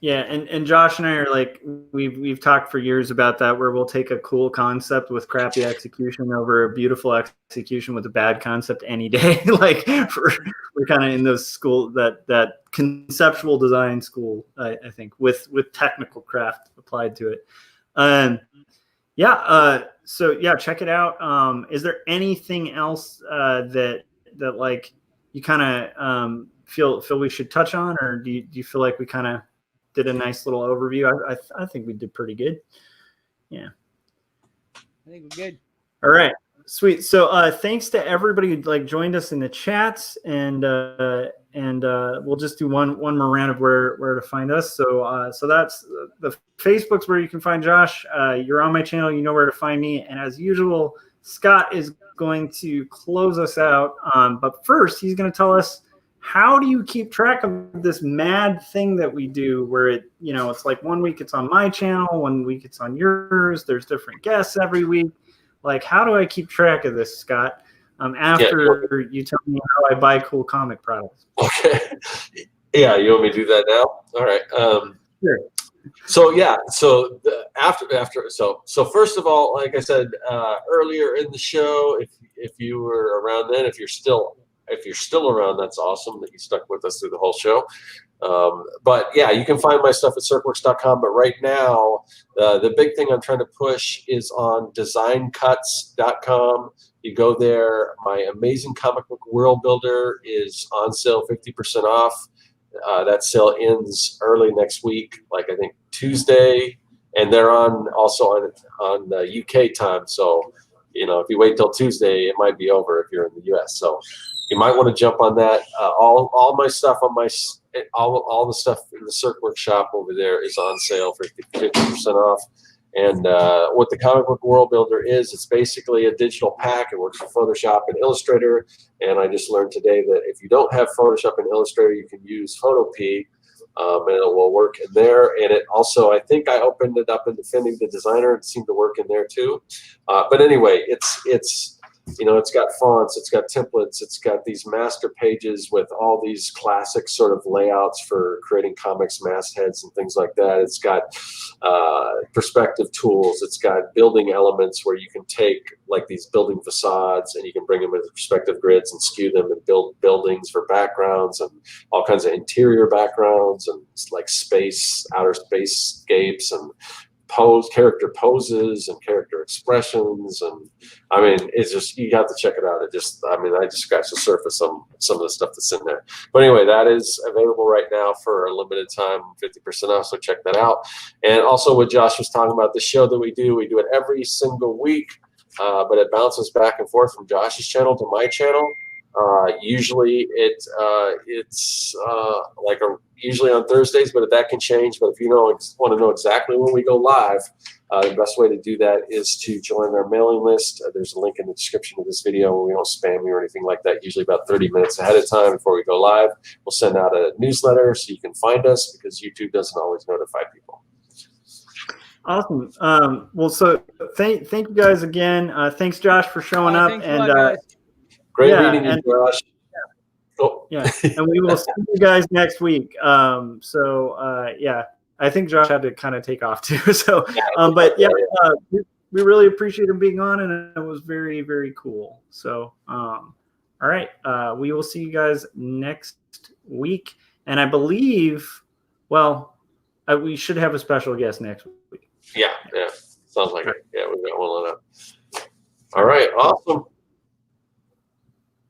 Yeah, and Josh and I are like we've talked for years about that, where we'll take a cool concept with crappy execution over a beautiful execution with a bad concept any day. Like we're kind of in those school that conceptual design school, I think, with technical craft applied to it. So yeah, check it out. Is there anything else that like you kind of feel we should touch on, or do you feel like we kind of did a nice little overview? I think we did pretty good. Yeah, I think we're good. All right, sweet. So thanks to everybody who like joined us in the chats, and we'll just do one more round of where to find us. So that's the Facebook's where you can find Josh. You're on my channel, you know where to find me. And as usual, Scott is going to close us out. But first, he's going to tell us, how do you keep track of this mad thing that we do where it's like 1 week it's on my channel, 1 week it's on yours. There's different guests every week. Like, how do I keep track of this, Scott? After you tell me how I buy cool comic products. Okay. Yeah, you want me to do that now? All right. Sure. So yeah, so so first of all, like I said earlier in the show, if you were around then, if you're still around, that's awesome that you stuck with us through the whole show. But yeah, you can find my stuff at circworks.com. But right now, the big thing I'm trying to push is on designcuts.com. You go there. My amazing comic book world builder is on sale, 50% off. That sale ends early next week, like I think Tuesday, and they're also on the UK time. So, if you wait till Tuesday, it might be over if you're in the US. So you might want to jump on that. All my stuff on all the stuff in the Circ Workshop over there is on sale for 50% off. And what the comic book world builder is, it's basically a digital pack. It works for Photoshop and Illustrator. And I just learned today that if you don't have Photoshop and Illustrator, you can use Photopea, and it will work in there. And it also, I think I opened it up in Defending the Designer. It seemed to work in there too. But anyway, it's you know, it's got fonts, it's got templates, it's got these master pages with all these classic sort of layouts for creating comics mastheads and things like that. It's got perspective tools. It's got building elements where you can take like these building facades and you can bring them into perspective grids and skew them and build buildings for backgrounds and all kinds of interior backgrounds and like space, outer space scapes and character poses and character expressions, and I mean, it's just, you got to check it out. It just, I mean, I just scratched the surface on some of the stuff that's in there. But anyway, that is available right now for a limited time, 50% off. So check that out. And also, what Josh was talking about, the show that we do it every single week, but it bounces back and forth from Josh's channel to my channel. Usually it's usually on Thursdays, but that can change. But if you want to know exactly when we go live, the best way to do that is to join our mailing list. There's a link in the description of this video. We don't spam you or anything like that. Usually about 30 minutes ahead of time before we go live, we'll send out a newsletter so you can find us, because YouTube doesn't always notify people. Awesome. Well, so thank you guys again. Thanks, Josh, for showing up. And great meeting you, Josh. Yeah, and we will see you guys next week. Yeah, I think Josh had to kind of take off too. So, but yeah, we really appreciate him being on, and it was very, very cool. So, all right, we will see you guys next week, and I believe, well, we should have a special guest next week. Yeah, sounds like it. Yeah, we got one lined up. All right, awesome.